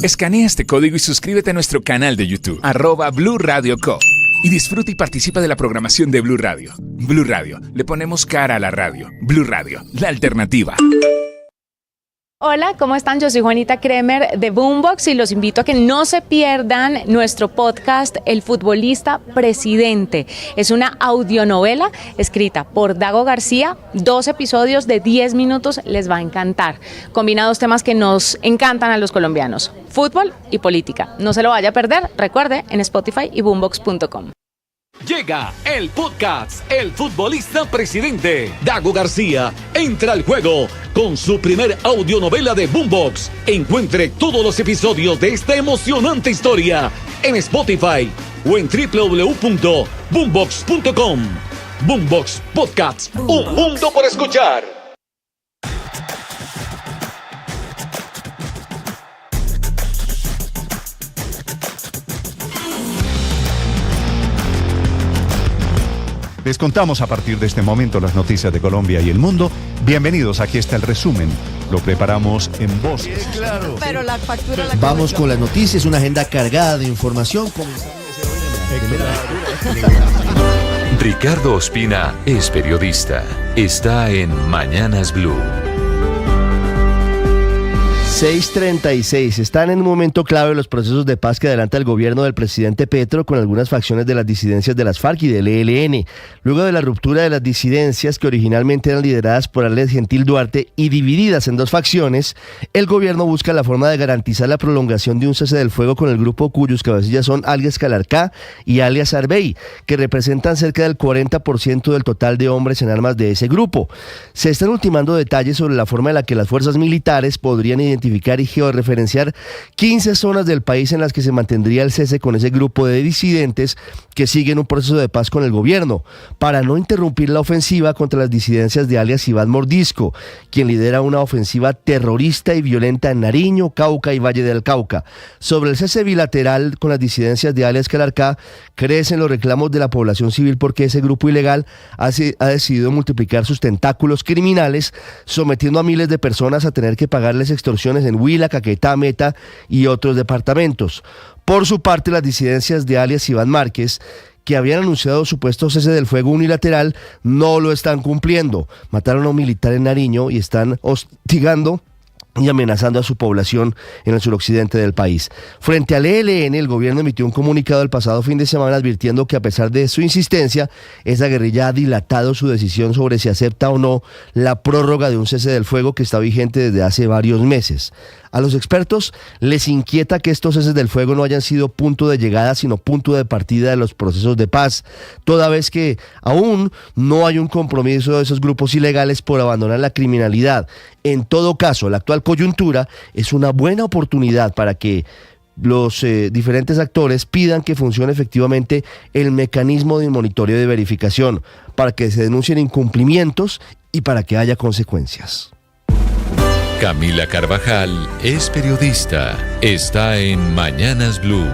Escanea este código y suscríbete a nuestro canal de YouTube, @Blue Radio Co. Y disfruta y participa de la programación de Blue Radio. Blue Radio, le ponemos cara a la radio. Blue Radio, la alternativa. Hola, ¿cómo están? Yo soy Juanita Kremer de Boombox y los invito a que no se pierdan nuestro podcast El Futbolista Presidente. Es una audionovela escrita por Dago García, 2 episodios de 10 minutos, les va a encantar. Combina 2 temas que nos encantan a los colombianos, fútbol y política. No se lo vaya a perder, recuerde, en Spotify y boombox.com. Llega el podcast El Futbolista Presidente. Dago García entra al juego con su primer audionovela de Boombox. Encuentre todos los episodios de esta emocionante historia en Spotify o en www.boombox.com. Boombox Podcasts, un mundo por escuchar. Les contamos a partir de este momento las noticias de Colombia y el mundo. Bienvenidos, aquí está el resumen. Lo preparamos en voz. Claro. Pero la factura la Vamos con las noticias, una agenda cargada de información. Ricardo Ospina es periodista. Está en Mañanas Blue. 6:36. Están en un momento clave los procesos de paz que adelanta el gobierno del presidente Petro con algunas facciones de las disidencias de las FARC y del ELN. Luego de la ruptura de las disidencias que originalmente eran lideradas por Alex Gentil Duarte y divididas en 2 facciones, el gobierno busca la forma de garantizar la prolongación de un cese del fuego con el grupo cuyos cabecillas son alias Calarcá y alias Arbey, que representan cerca del 40% del total de hombres en armas de ese grupo. Se están ultimando detalles sobre la forma en la que las fuerzas militares podrían identificar y georreferenciar 15 zonas del país en las que se mantendría el cese con ese grupo de disidentes que siguen un proceso de paz con el gobierno, para no interrumpir la ofensiva contra las disidencias de alias Iván Mordisco, quien lidera una ofensiva terrorista y violenta en Nariño, Cauca y Valle del Cauca. Sobre el cese bilateral con las disidencias de alias Calarcá, crecen los reclamos de la población civil porque ese grupo ilegal ha decidido multiplicar sus tentáculos criminales, sometiendo a miles de personas a tener que pagarles extorsiones en Huila, Caquetá, Meta y otros departamentos. Por su parte, las disidencias de alias Iván Márquez, que habían anunciado supuesto cese del fuego unilateral, no lo están cumpliendo. Mataron a un militar en Nariño y están hostigando y amenazando a su población en el suroccidente del país. Frente al ELN, el gobierno emitió un comunicado el pasado fin de semana advirtiendo que a pesar de su insistencia, esa guerrilla ha dilatado su decisión sobre si acepta o no la prórroga de un cese del fuego que está vigente desde hace varios meses. A los expertos les inquieta que estos ceses del fuego no hayan sido punto de llegada, sino punto de partida de los procesos de paz, toda vez que aún no hay un compromiso de esos grupos ilegales por abandonar la criminalidad. En todo caso, la actual coyuntura es una buena oportunidad para que los diferentes actores pidan que funcione efectivamente el mecanismo de monitoreo y de verificación, para que se denuncien incumplimientos y para que haya consecuencias. Camila Carvajal es periodista. Está en Mañanas Blue.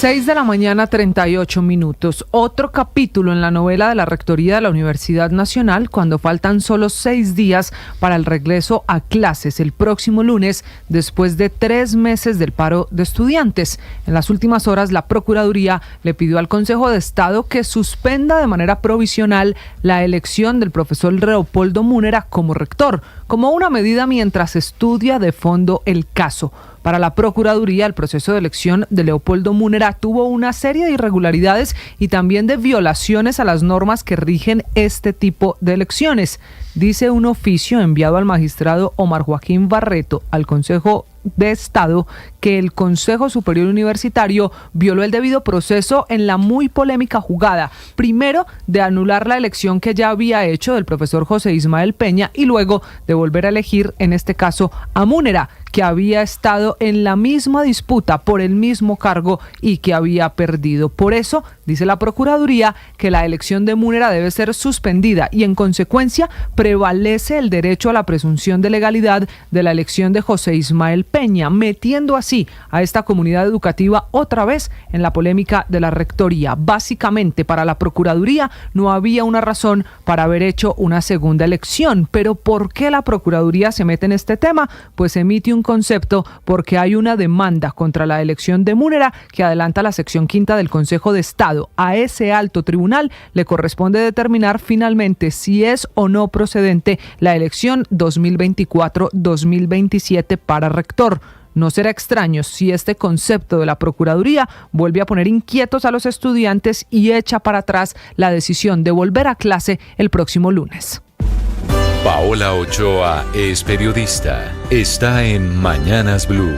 6 de la mañana, 38 minutos. Otro capítulo en la novela de la Rectoría de la Universidad Nacional, cuando faltan solo 6 días para el regreso a clases el próximo lunes, después de 3 meses del paro de estudiantes. En las últimas horas, la Procuraduría le pidió al Consejo de Estado que suspenda de manera provisional la elección del profesor Leopoldo Múnera como rector, como una medida mientras estudia de fondo el caso. Para la Procuraduría, el proceso de elección de Leopoldo Múnera tuvo una serie de irregularidades y también de violaciones a las normas que rigen este tipo de elecciones. Dice un oficio enviado al magistrado Omar Joaquín Barreto al Consejo de Estado que el Consejo Superior Universitario violó el debido proceso en la muy polémica jugada, primero de anular la elección que ya había hecho del profesor José Ismael Peña y luego de volver a elegir, en este caso, a Múnera, que había estado en la misma disputa por el mismo cargo y que había perdido. Por eso, dice la Procuraduría, que la elección de Múnera debe ser suspendida y, en consecuencia, prevalece el derecho a la presunción de legalidad de la elección de José Ismael Peña, metiendo así a esta comunidad educativa otra vez en la polémica de la Rectoría. Básicamente, para la Procuraduría no había una razón para haber hecho una segunda elección. Pero ¿por qué la Procuraduría se mete en este tema? Pues emite un concepto porque hay una demanda contra la elección de Múnera que adelanta la sección quinta del Consejo de Estado. A ese alto tribunal le corresponde determinar finalmente si es o no procedente la elección 2024-2027 para rector. No será extraño si este concepto de la Procuraduría vuelve a poner inquietos a los estudiantes y echa para atrás la decisión de volver a clase el próximo lunes. Paola Ochoa es periodista. Está en Mañanas Blue.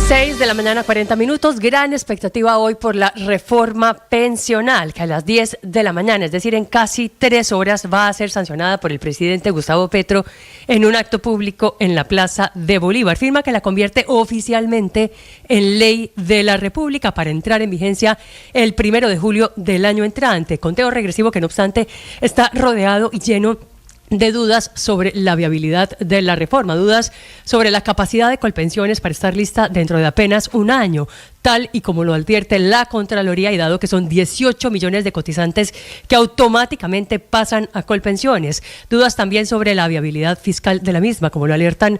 6 de la mañana, 40 minutos. Gran expectativa hoy por la reforma pensional, que a las 10 de la mañana, es decir, en casi 3 horas, va a ser sancionada por el presidente Gustavo Petro en un acto público en la Plaza de Bolívar. Firma que la convierte oficialmente en ley de la República para entrar en vigencia el 1 de julio del año entrante. Conteo regresivo que, no obstante, está rodeado y lleno de dudas sobre la viabilidad de la reforma, dudas sobre la capacidad de Colpensiones para estar lista dentro de apenas un año, tal y como lo advierte la Contraloría, y dado que son 18 millones de cotizantes que automáticamente pasan a Colpensiones. Dudas también sobre la viabilidad fiscal de la misma, como lo alertan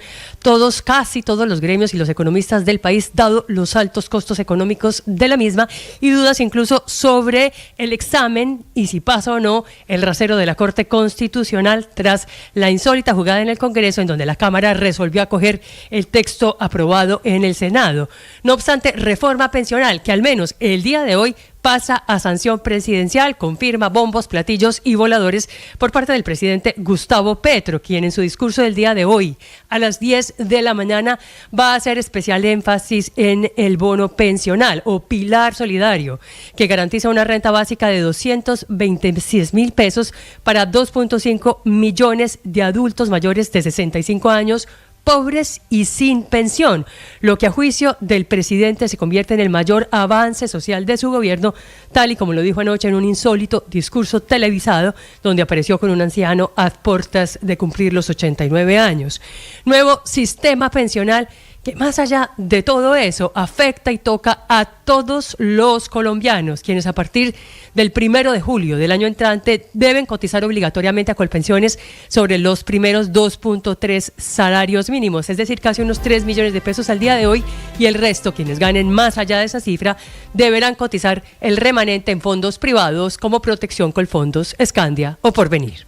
casi todos los gremios y los economistas del país, dado los altos costos económicos de la misma, y dudas incluso sobre el examen y si pasa o no el rasero de la Corte Constitucional tras la insólita jugada en el Congreso, en donde la Cámara resolvió acoger el texto aprobado en el Senado. No obstante, reforma pensional que al menos el día de hoy pasa a sanción presidencial, confirma bombos, platillos y voladores por parte del presidente Gustavo Petro, quien en su discurso del día de hoy a las 10 de la mañana va a hacer especial énfasis en el bono pensional o pilar solidario, que garantiza una renta básica de 226,000 pesos para 2.5 millones de adultos mayores de 65 años, pobres y sin pensión, lo que a juicio del presidente se convierte en el mayor avance social de su gobierno, tal y como lo dijo anoche en un insólito discurso televisado donde apareció con un anciano a puertas de cumplir los 89 años. Nuevo sistema pensional que, más allá de todo eso, afecta y toca a todos los colombianos, quienes a partir del 1 de julio del año entrante deben cotizar obligatoriamente a Colpensiones sobre los primeros 2.3 salarios mínimos, es decir, casi unos 3 millones de pesos al día de hoy, y el resto, quienes ganen más allá de esa cifra, deberán cotizar el remanente en fondos privados como Protección Colfondos, Scandia o Porvenir.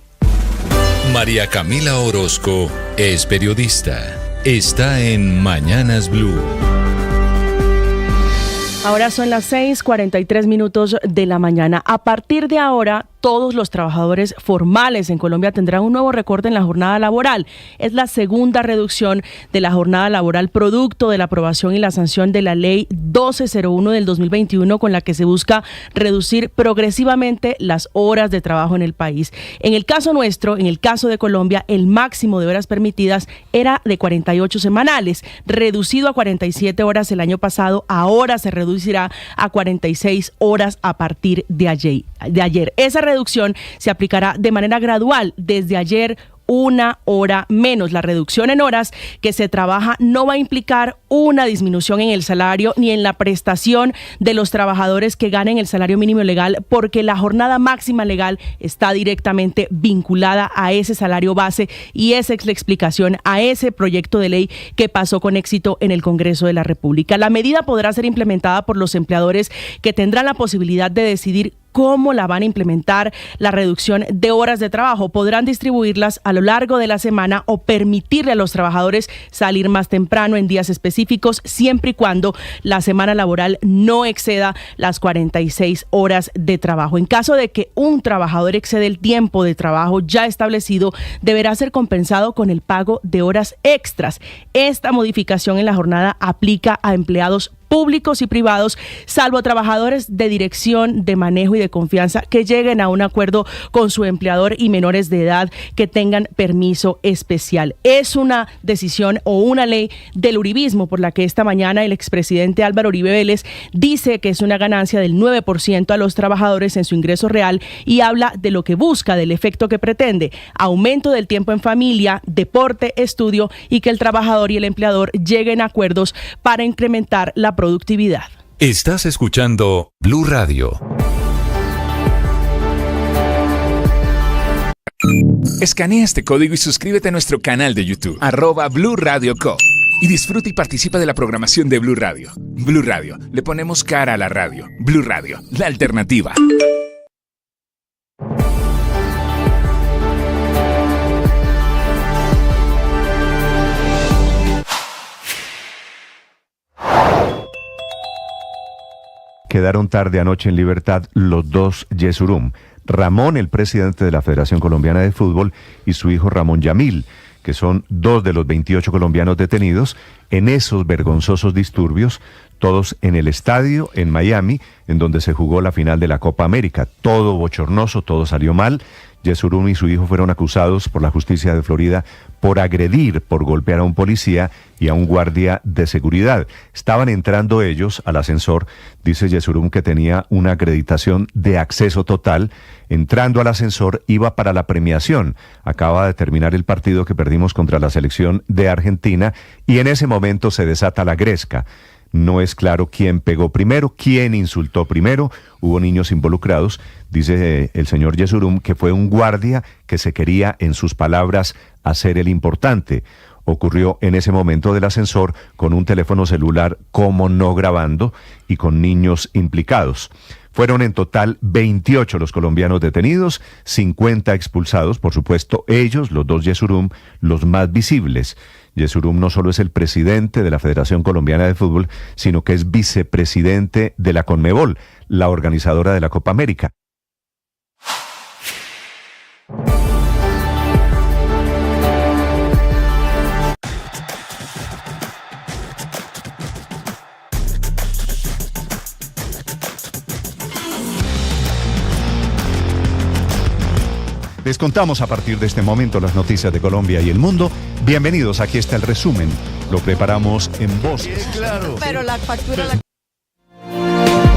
María Camila Orozco es periodista. Está en Mañanas Blue. Ahora son las 6:43 de la mañana. A partir de ahora, todos los trabajadores formales en Colombia tendrán un nuevo recorte en la jornada laboral. Es la segunda reducción de la jornada laboral producto de la aprobación y la sanción de la Ley 1201 del 2021, con la que se busca reducir progresivamente las horas de trabajo en el país. En el caso nuestro, en el caso de Colombia, el máximo de horas permitidas era de 48 semanales, reducido a 47 horas el año pasado. Ahora se reducirá a 46 horas a partir de ayer. Esa reducción se aplicará de manera gradual desde ayer 1 hora menos. La reducción en horas que se trabaja no va a implicar una disminución en el salario ni en la prestación de los trabajadores que ganen el salario mínimo legal, porque la jornada máxima legal está directamente vinculada a ese salario base, y esa es la explicación a ese proyecto de ley que pasó con éxito en el Congreso de la República. La medida podrá ser implementada por los empleadores, que tendrán la posibilidad de decidir cómo la van a implementar la reducción de horas de trabajo. Podrán distribuirlas a lo largo de la semana o permitirle a los trabajadores salir más temprano en días específicos, siempre y cuando la semana laboral no exceda las 46 horas de trabajo. En caso de que un trabajador excede el tiempo de trabajo ya establecido, deberá ser compensado con el pago de horas extras. Esta modificación en la jornada aplica a empleados públicos y privados, salvo trabajadores de dirección, de manejo y de confianza que lleguen a un acuerdo con su empleador, y menores de edad que tengan permiso especial. Es una decisión o una ley del uribismo por la que esta mañana el expresidente Álvaro Uribe Vélez dice que es una ganancia del 9% a los trabajadores en su ingreso real, y habla de lo que busca, del efecto que pretende: aumento del tiempo en familia, deporte, estudio, y que el trabajador y el empleador lleguen a acuerdos para incrementar la productividad. Estás escuchando Blue Radio. Escanea este código y suscríbete a nuestro canal de YouTube, @Blue Radio Co. Y disfruta y participa de la programación de Blue Radio. Blue Radio, le ponemos cara a la radio. Blue Radio, la alternativa. Quedaron tarde anoche en libertad los dos Yesurum: Ramón, el presidente de la Federación Colombiana de Fútbol, y su hijo Ramón Yamil, que son 2 de los 28 colombianos detenidos en esos vergonzosos disturbios, todos en el estadio en Miami, en donde se jugó la final de la Copa América. Todo bochornoso, todo salió mal. Yesurum y su hijo fueron acusados por la justicia de Florida por agredir, por golpear a un policía y a un guardia de seguridad. Estaban entrando ellos al ascensor. Dice Yesurum que tenía una acreditación de acceso total. Entrando al ascensor, iba para la premiación. Acaba de terminar el partido que perdimos contra la selección de Argentina, y en ese momento se desata la gresca. No es claro quién pegó primero, quién insultó primero. Hubo niños involucrados. Dice el señor Yesurum que fue un guardia que se quería, en sus palabras, hacer el importante. Ocurrió en ese momento del ascensor, con un teléfono celular como no grabando, y con niños implicados. Fueron en total 28 los colombianos detenidos, 50 expulsados, por supuesto ellos, los dos Yesurum, los más visibles. Yesurum no solo es el presidente de la Federación Colombiana de Fútbol, sino que es vicepresidente de la Conmebol, la organizadora de la Copa América. Les contamos a partir de este momento las noticias de Colombia y el mundo. Bienvenidos, aquí está el resumen. Lo preparamos en voces. Claro. Pero la factura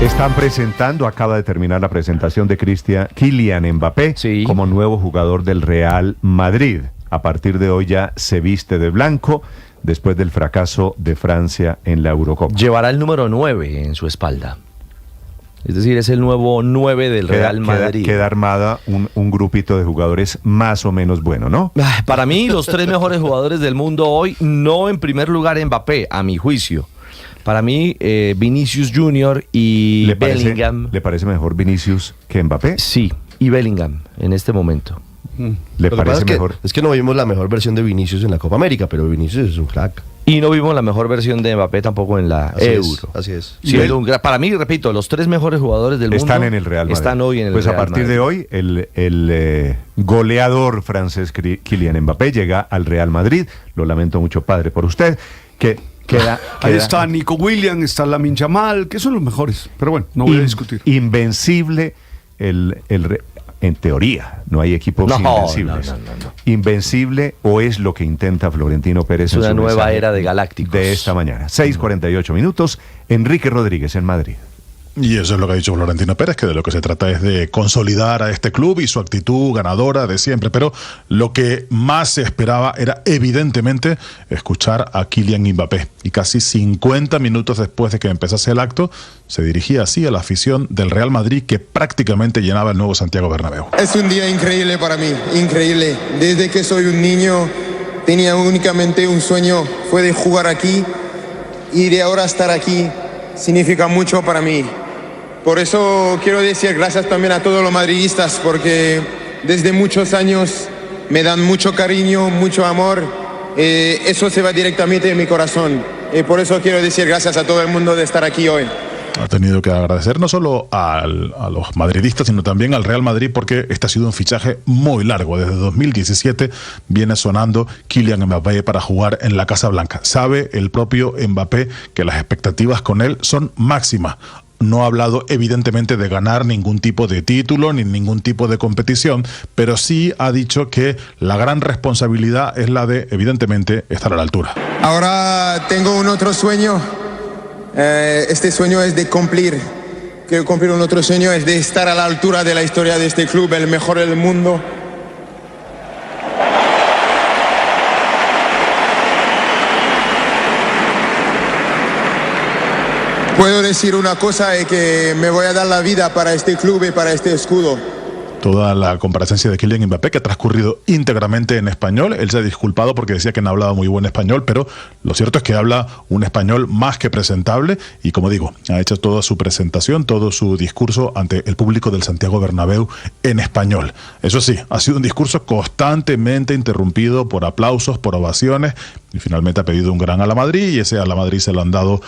Están presentando, acaba de terminar la presentación de Kylian Mbappé como nuevo jugador del Real Madrid. A partir de hoy ya se viste de blanco después del fracaso de Francia en la Eurocopa. Llevará el número 9 en su espalda. Es decir, es el nuevo 9 del Real Madrid. Queda armada un grupito de jugadores más o menos bueno, ¿no? Para mí, los 3 mejores jugadores del mundo hoy, no en primer lugar Mbappé, a mi juicio. Para mí, Vinicius Junior y Bellingham. ¿Le parece mejor Vinicius que Mbappé? Sí, y Bellingham en este momento. ¿Le parece mejor? Es que no vimos la mejor versión de Vinicius en la Copa América, pero Vinicius es un crack. Y no vimos la mejor versión de Mbappé tampoco en la Euro. Así es. Sí, para mí, repito, los 3 mejores jugadores del mundo están en el Real Madrid. Están hoy en el Real Madrid. Pues a partir de hoy, el goleador francés Kylian Mbappé llega al Real Madrid. Lo lamento mucho, padre, por usted. Ahí está Nico Williams, está Lamine Yamal, que son los mejores. Pero bueno, no voy a discutir. Invencible en teoría, no hay equipos invencibles. No. Invencible, o es lo que intenta Florentino Pérez. Es una nueva era de galácticos. De esta mañana. 6:48 minutos. Enrique Rodríguez en Madrid. Y eso es lo que ha dicho Florentino Pérez, que de lo que se trata es de consolidar a este club y su actitud ganadora de siempre. Pero lo que más se esperaba era evidentemente escuchar a Kylian Mbappé. Y casi 50 minutos después de que empezase el acto, se dirigía así a la afición del Real Madrid, que prácticamente llenaba el nuevo Santiago Bernabéu. Es un día increíble para mí, increíble. Desde que soy un niño tenía únicamente un sueño, fue de jugar aquí, y de ahora estar aquí significa mucho para mí. Por eso quiero decir gracias también a todos los madridistas, porque desde muchos años me dan mucho cariño, mucho amor. Eso se va directamente en mi corazón. Por eso quiero decir gracias a todo el mundo de estar aquí hoy. Ha tenido que agradecer no solo a los madridistas, sino también al Real Madrid, porque este ha sido un fichaje muy largo. Desde 2017 viene sonando Kylian Mbappé para jugar en la Casa Blanca. Sabe el propio Mbappé que las expectativas con él son máximas. No ha hablado evidentemente de ganar ningún tipo de título ni ningún tipo de competición, pero sí ha dicho que la gran responsabilidad es la de, evidentemente, estar a la altura. Ahora tengo un otro sueño. Este sueño es de cumplir. Quiero cumplir un otro sueño, es de estar a la altura de la historia de este club, el mejor del mundo. Puedo decir una cosa, es que me voy a dar la vida para este club y para este escudo. Toda la comparecencia de Kylian Mbappé, que ha transcurrido íntegramente en español. Él se ha disculpado porque decía que no hablaba muy buen español, pero lo cierto es que habla un español más que presentable y, como digo, ha hecho toda su presentación, todo su discurso ante el público del Santiago Bernabéu en español. Eso sí, ha sido un discurso constantemente interrumpido por aplausos, por ovaciones, y finalmente ha pedido un gran a la Madrid, y ese a la Madrid se lo han dado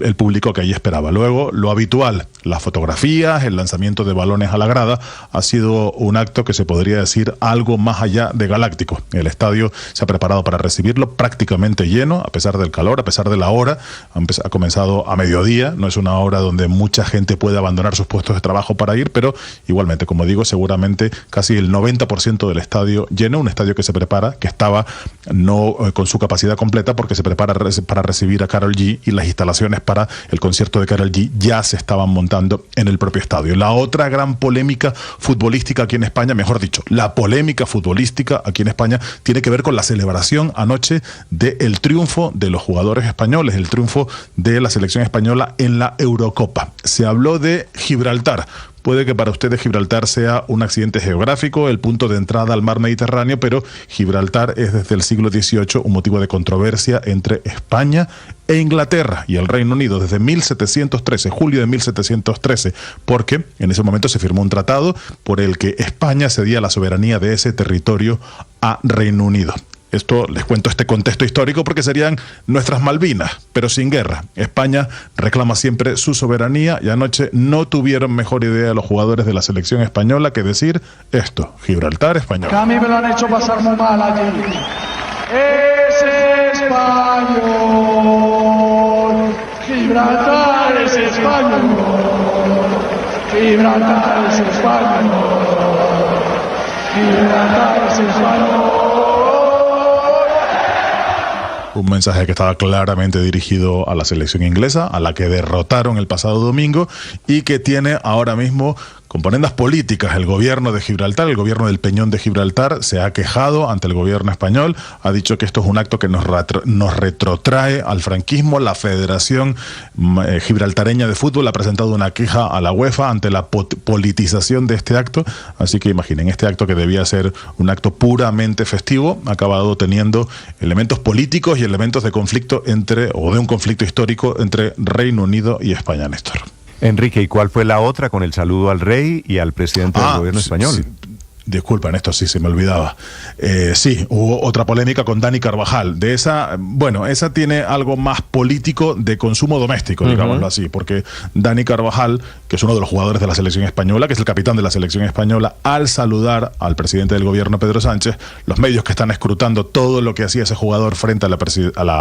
el público que allí esperaba. Luego, lo habitual, las fotografías, el lanzamiento de balones a la grada, ha sido un acto que se podría decir algo más allá de galáctico. El estadio se ha preparado para recibirlo prácticamente lleno, a pesar del calor, a pesar de la hora. Ha comenzado a mediodía, no es una hora donde mucha gente puede abandonar sus puestos de trabajo para ir, pero igualmente, como digo, seguramente casi el 90% del estadio lleno, un estadio que se prepara, que estaba no con su capacidad completa porque se prepara para recibir a Karol G, y las instalaciones para el concierto de Karol G ya se estaban montando en el propio estadio. La otra gran polémica futbolística aquí en España, mejor dicho, la polémica futbolística aquí en España tiene que ver con la celebración anoche del triunfo de los jugadores españoles, el triunfo de la selección española en la Eurocopa. Se habló de Gibraltar. Puede que para ustedes Gibraltar sea un accidente geográfico, el punto de entrada al mar Mediterráneo, pero Gibraltar es desde el siglo XVIII un motivo de controversia entre España e Inglaterra y el Reino Unido desde 1713, julio de 1713, porque en ese momento se firmó un tratado por el que España cedía la soberanía de ese territorio a Reino Unido. Esto, les cuento este contexto histórico porque serían nuestras Malvinas, pero sin guerra. España reclama siempre su soberanía y anoche no tuvieron mejor idea los jugadores de la selección española que decir esto: Gibraltar español. Que a mí me lo han hecho pasar muy mal allí. Es español. Gibraltar es español. Gibraltar es español. Gibraltar es español. Un mensaje que estaba claramente dirigido a la selección inglesa, a la que derrotaron el pasado domingo y que tiene ahora mismo componendas políticas. El gobierno de Gibraltar, el gobierno del Peñón de Gibraltar, se ha quejado ante el gobierno español, ha dicho que esto es un acto que nos retrotrae al franquismo. La Federación Gibraltareña de Fútbol ha presentado una queja a la UEFA ante la politización de este acto, así que imaginen, este acto que debía ser un acto puramente festivo, ha acabado teniendo elementos políticos y elementos de conflicto de un conflicto histórico entre Reino Unido y España, Néstor. Enrique, ¿y cuál fue la otra con el saludo al rey y al presidente del gobierno español? Sí. Disculpa, Néstor, sí, se me olvidaba. Sí, hubo otra polémica con Dani Carvajal. De esa, bueno, esa tiene algo más político de consumo doméstico, digámoslo así, porque Dani Carvajal, que es uno de los jugadores de la selección española, que es el capitán de la selección española, al saludar al presidente del gobierno, Pedro Sánchez, los medios que están escrutando todo lo que hacía ese jugador frente a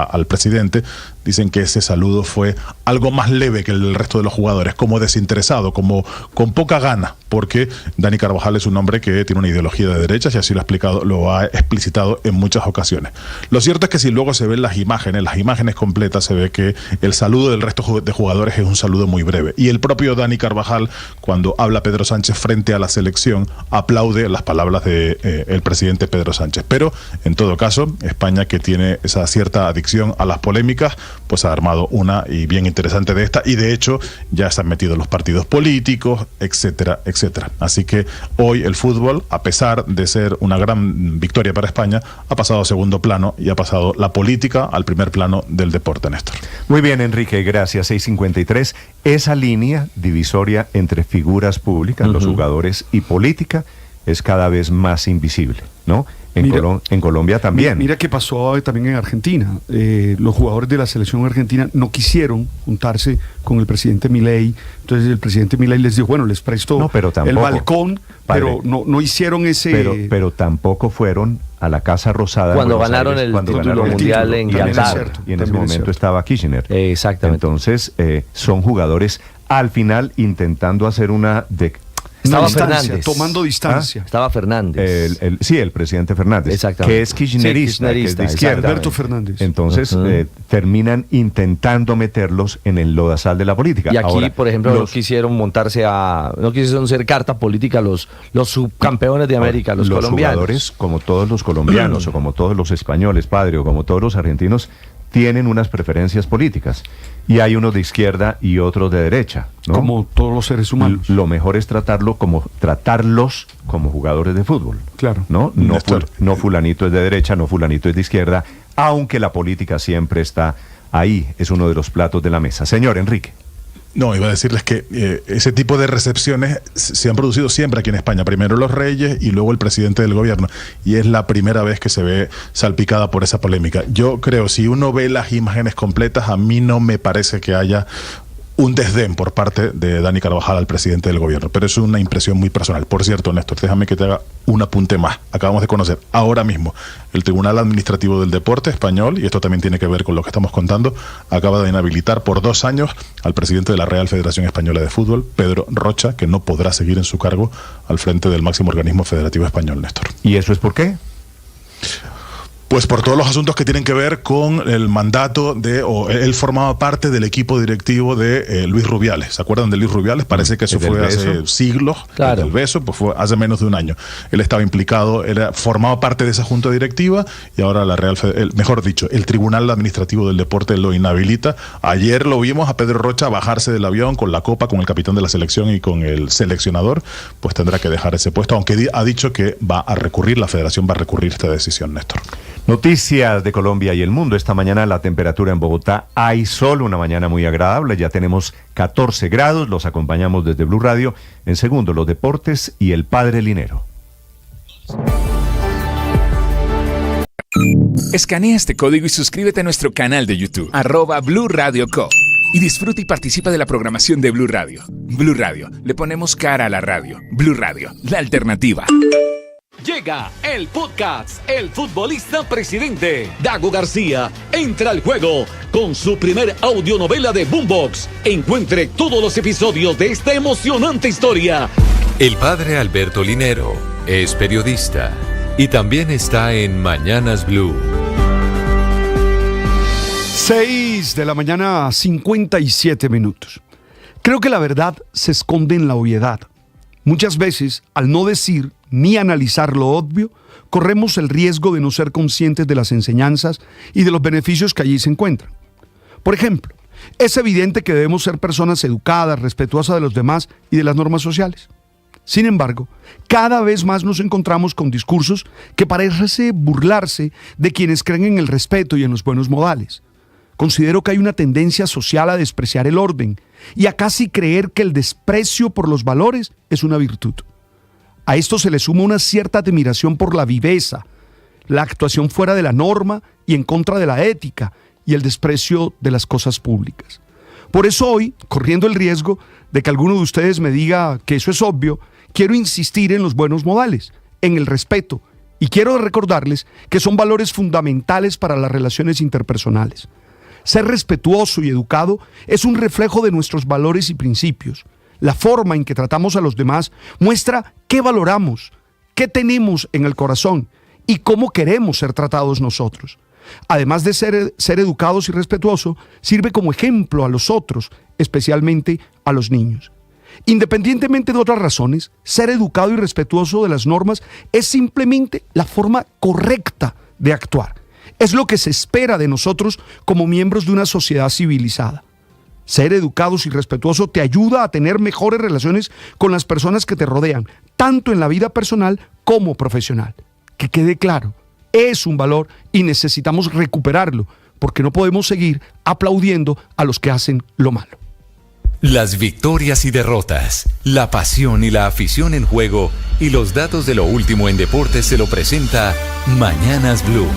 al presidente, dicen que ese saludo fue algo más leve que el resto de los jugadores, como desinteresado, como con poca gana, porque Dani Carvajal es un hombre que tiene una ideología de derechas y así lo ha explicitado en muchas ocasiones. Lo cierto es que si luego se ven las imágenes completas, se ve que el saludo del resto de jugadores es un saludo muy breve. Y el propio Dani Carvajal, cuando habla Pedro Sánchez frente a la selección, aplaude las palabras de el presidente Pedro Sánchez. Pero, en todo caso, España, que tiene esa cierta adicción a las polémicas, pues ha armado una y bien interesante de esta, y de hecho ya están metidos los partidos políticos, etcétera, etcétera. Así que hoy el fútbol, a pesar de ser una gran victoria para España, ha pasado a segundo plano y ha pasado la política al primer plano del deporte, Néstor. Muy bien, Enrique, gracias. 6:53. Esa línea divisoria entre figuras públicas, los jugadores, y política es cada vez más invisible, ¿no? En Colombia también. Mira qué pasó también en Argentina. Los jugadores de la selección argentina no quisieron juntarse con el presidente Milei. Entonces el presidente Milei les dijo, bueno, les presto el balcón, pero no hicieron ese... Pero tampoco fueron a la Casa Rosada cuando ganaron el título mundial en Qatar. Y en ese momento estaba Kirchner. Exactamente. Entonces son jugadores al final intentando hacer una... Estaba Fernández. Tomando distancia. Estaba Fernández. El presidente Fernández. Exactamente. Que es kirchnerista, que es de izquierda. Alberto Fernández. Entonces terminan intentando meterlos en el lodazal de la política. Y aquí, ahora, por ejemplo, no quisieron ser carta política los subcampeones de América, los colombianos. Jugadores, como todos los colombianos o como todos los españoles, padre, o como todos los argentinos, tienen unas preferencias políticas. Y hay unos de izquierda y otros de derecha, ¿no? Como todos los seres humanos. Lo mejor es tratarlos como jugadores de fútbol. Claro. No fulanito es de derecha, no fulanito es de izquierda, aunque la política siempre está ahí, es uno de los platos de la mesa. Señor Enrique. No, iba a decirles que ese tipo de recepciones se han producido siempre aquí en España. Primero los reyes y luego el presidente del gobierno. Y es la primera vez que se ve salpicada por esa polémica. Yo creo, si uno ve las imágenes completas, a mí no me parece que haya un desdén por parte de Dani Carvajal al presidente del gobierno, pero es una impresión muy personal. Por cierto, Néstor, déjame que te haga un apunte más. Acabamos de conocer ahora mismo el Tribunal Administrativo del Deporte español, y esto también tiene que ver con lo que estamos contando, acaba de inhabilitar por 2 años al presidente de la Real Federación Española de Fútbol, Pedro Rocha, que no podrá seguir en su cargo al frente del máximo organismo federativo español, Néstor. ¿Y eso es por qué? Pues por todos los asuntos que tienen que ver con el mandato él formaba parte del equipo directivo de Luis Rubiales. ¿Se acuerdan de Luis Rubiales? Parece que eso fue hace siglos. Claro. El beso, pues fue hace menos de un año. Él estaba implicado, formaba parte de esa junta directiva, y ahora el Tribunal Administrativo del Deporte lo inhabilita. Ayer lo vimos a Pedro Rocha bajarse del avión con la copa, con el capitán de la selección y con el seleccionador, pues tendrá que dejar ese puesto, aunque ha dicho que la federación va a recurrir esta decisión, Néstor. Noticias de Colombia y el mundo. Esta mañana la temperatura en Bogotá, hay sol, una mañana muy agradable, ya tenemos 14 grados, los acompañamos desde Blue Radio. En segundo, los deportes y el padre Linero. Escanea este código y suscríbete a nuestro canal de YouTube, @Blue Radio Co. Y disfruta y participa de la programación de Blue Radio. Blue Radio, le ponemos cara a la radio. Blue Radio, la alternativa. Llega el podcast El Futbolista Presidente. Dago García entra al juego con su primer audionovela de Boombox. Encuentre todos los episodios de esta emocionante historia. El padre Alberto Linero es periodista y también está en Mañanas Blue. 6 de la mañana, 57 minutos. Creo que la verdad se esconde en la obviedad. Muchas veces, al no decir ni analizar lo obvio, corremos el riesgo de no ser conscientes de las enseñanzas y de los beneficios que allí se encuentran. Por ejemplo, es evidente que debemos ser personas educadas, respetuosas de los demás y de las normas sociales. Sin embargo, cada vez más nos encontramos con discursos que parecen burlarse de quienes creen en el respeto y en los buenos modales. Considero que hay una tendencia social a despreciar el orden y a casi creer que el desprecio por los valores es una virtud. A esto se le suma una cierta admiración por la viveza, la actuación fuera de la norma y en contra de la ética y el desprecio de las cosas públicas. Por eso hoy, corriendo el riesgo de que alguno de ustedes me diga que eso es obvio, quiero insistir en los buenos modales, en el respeto, y quiero recordarles que son valores fundamentales para las relaciones interpersonales. Ser respetuoso y educado es un reflejo de nuestros valores y principios. La forma en que tratamos a los demás muestra qué valoramos, qué tenemos en el corazón y cómo queremos ser tratados nosotros. Además de ser educados y respetuosos, sirve como ejemplo a los otros, especialmente a los niños. Independientemente de otras razones, ser educado y respetuoso de las normas es simplemente la forma correcta de actuar. Es lo que se espera de nosotros como miembros de una sociedad civilizada. Ser educados y respetuosos te ayuda a tener mejores relaciones con las personas que te rodean, tanto en la vida personal como profesional. Que quede claro, es un valor y necesitamos recuperarlo, porque no podemos seguir aplaudiendo a los que hacen lo malo. Las victorias y derrotas, la pasión y la afición en juego y los datos de lo último en deportes se lo presenta Mañanas Blue.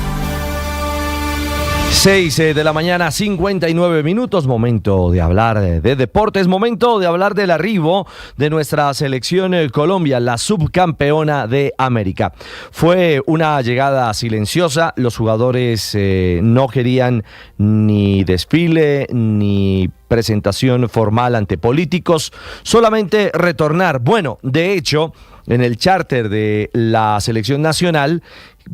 6 de la mañana, 59 minutos, momento de hablar de deportes, momento de hablar del arribo de nuestra selección Colombia, la subcampeona de América. Fue una llegada silenciosa, los jugadores no querían ni desfile ni presentación formal ante políticos, solamente retornar. Bueno, de hecho, en el charter de la selección nacional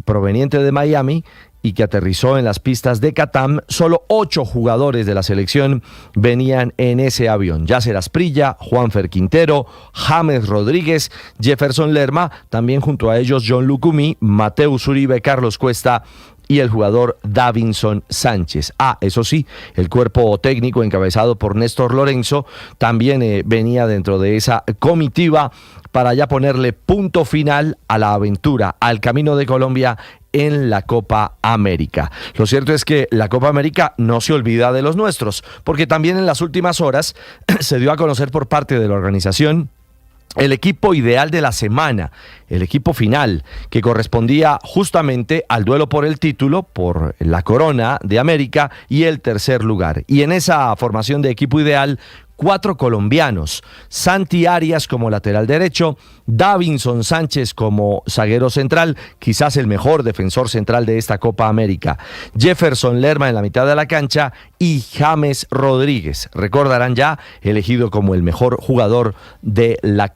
proveniente de Miami, y que aterrizó en las pistas de Catam, solo 8 jugadores de la selección venían en ese avión. Yasser Asprilla, Juanfer Quintero, James Rodríguez, Jefferson Lerma, también junto a ellos John Lucumí, Mateus Uribe, Carlos Cuesta y el jugador Davinson Sánchez. Eso sí, el cuerpo técnico encabezado por Néstor Lorenzo también venía dentro de esa comitiva para ya ponerle punto final a la aventura, al camino de Colombia en la Copa América. Lo cierto es que la Copa América no se olvida de los nuestros, porque también en las últimas horas se dio a conocer por parte de la organización el equipo ideal de la semana, el equipo final, que correspondía justamente al duelo por el título, por la corona de América y el tercer lugar. Y en esa formación de equipo ideal, 4 colombianos: Santi Arias como lateral derecho, Davinson Sánchez como zaguero central, quizás el mejor defensor central de esta Copa América, Jefferson Lerma en la mitad de la cancha y James Rodríguez, recordarán ya, elegido como el mejor jugador de la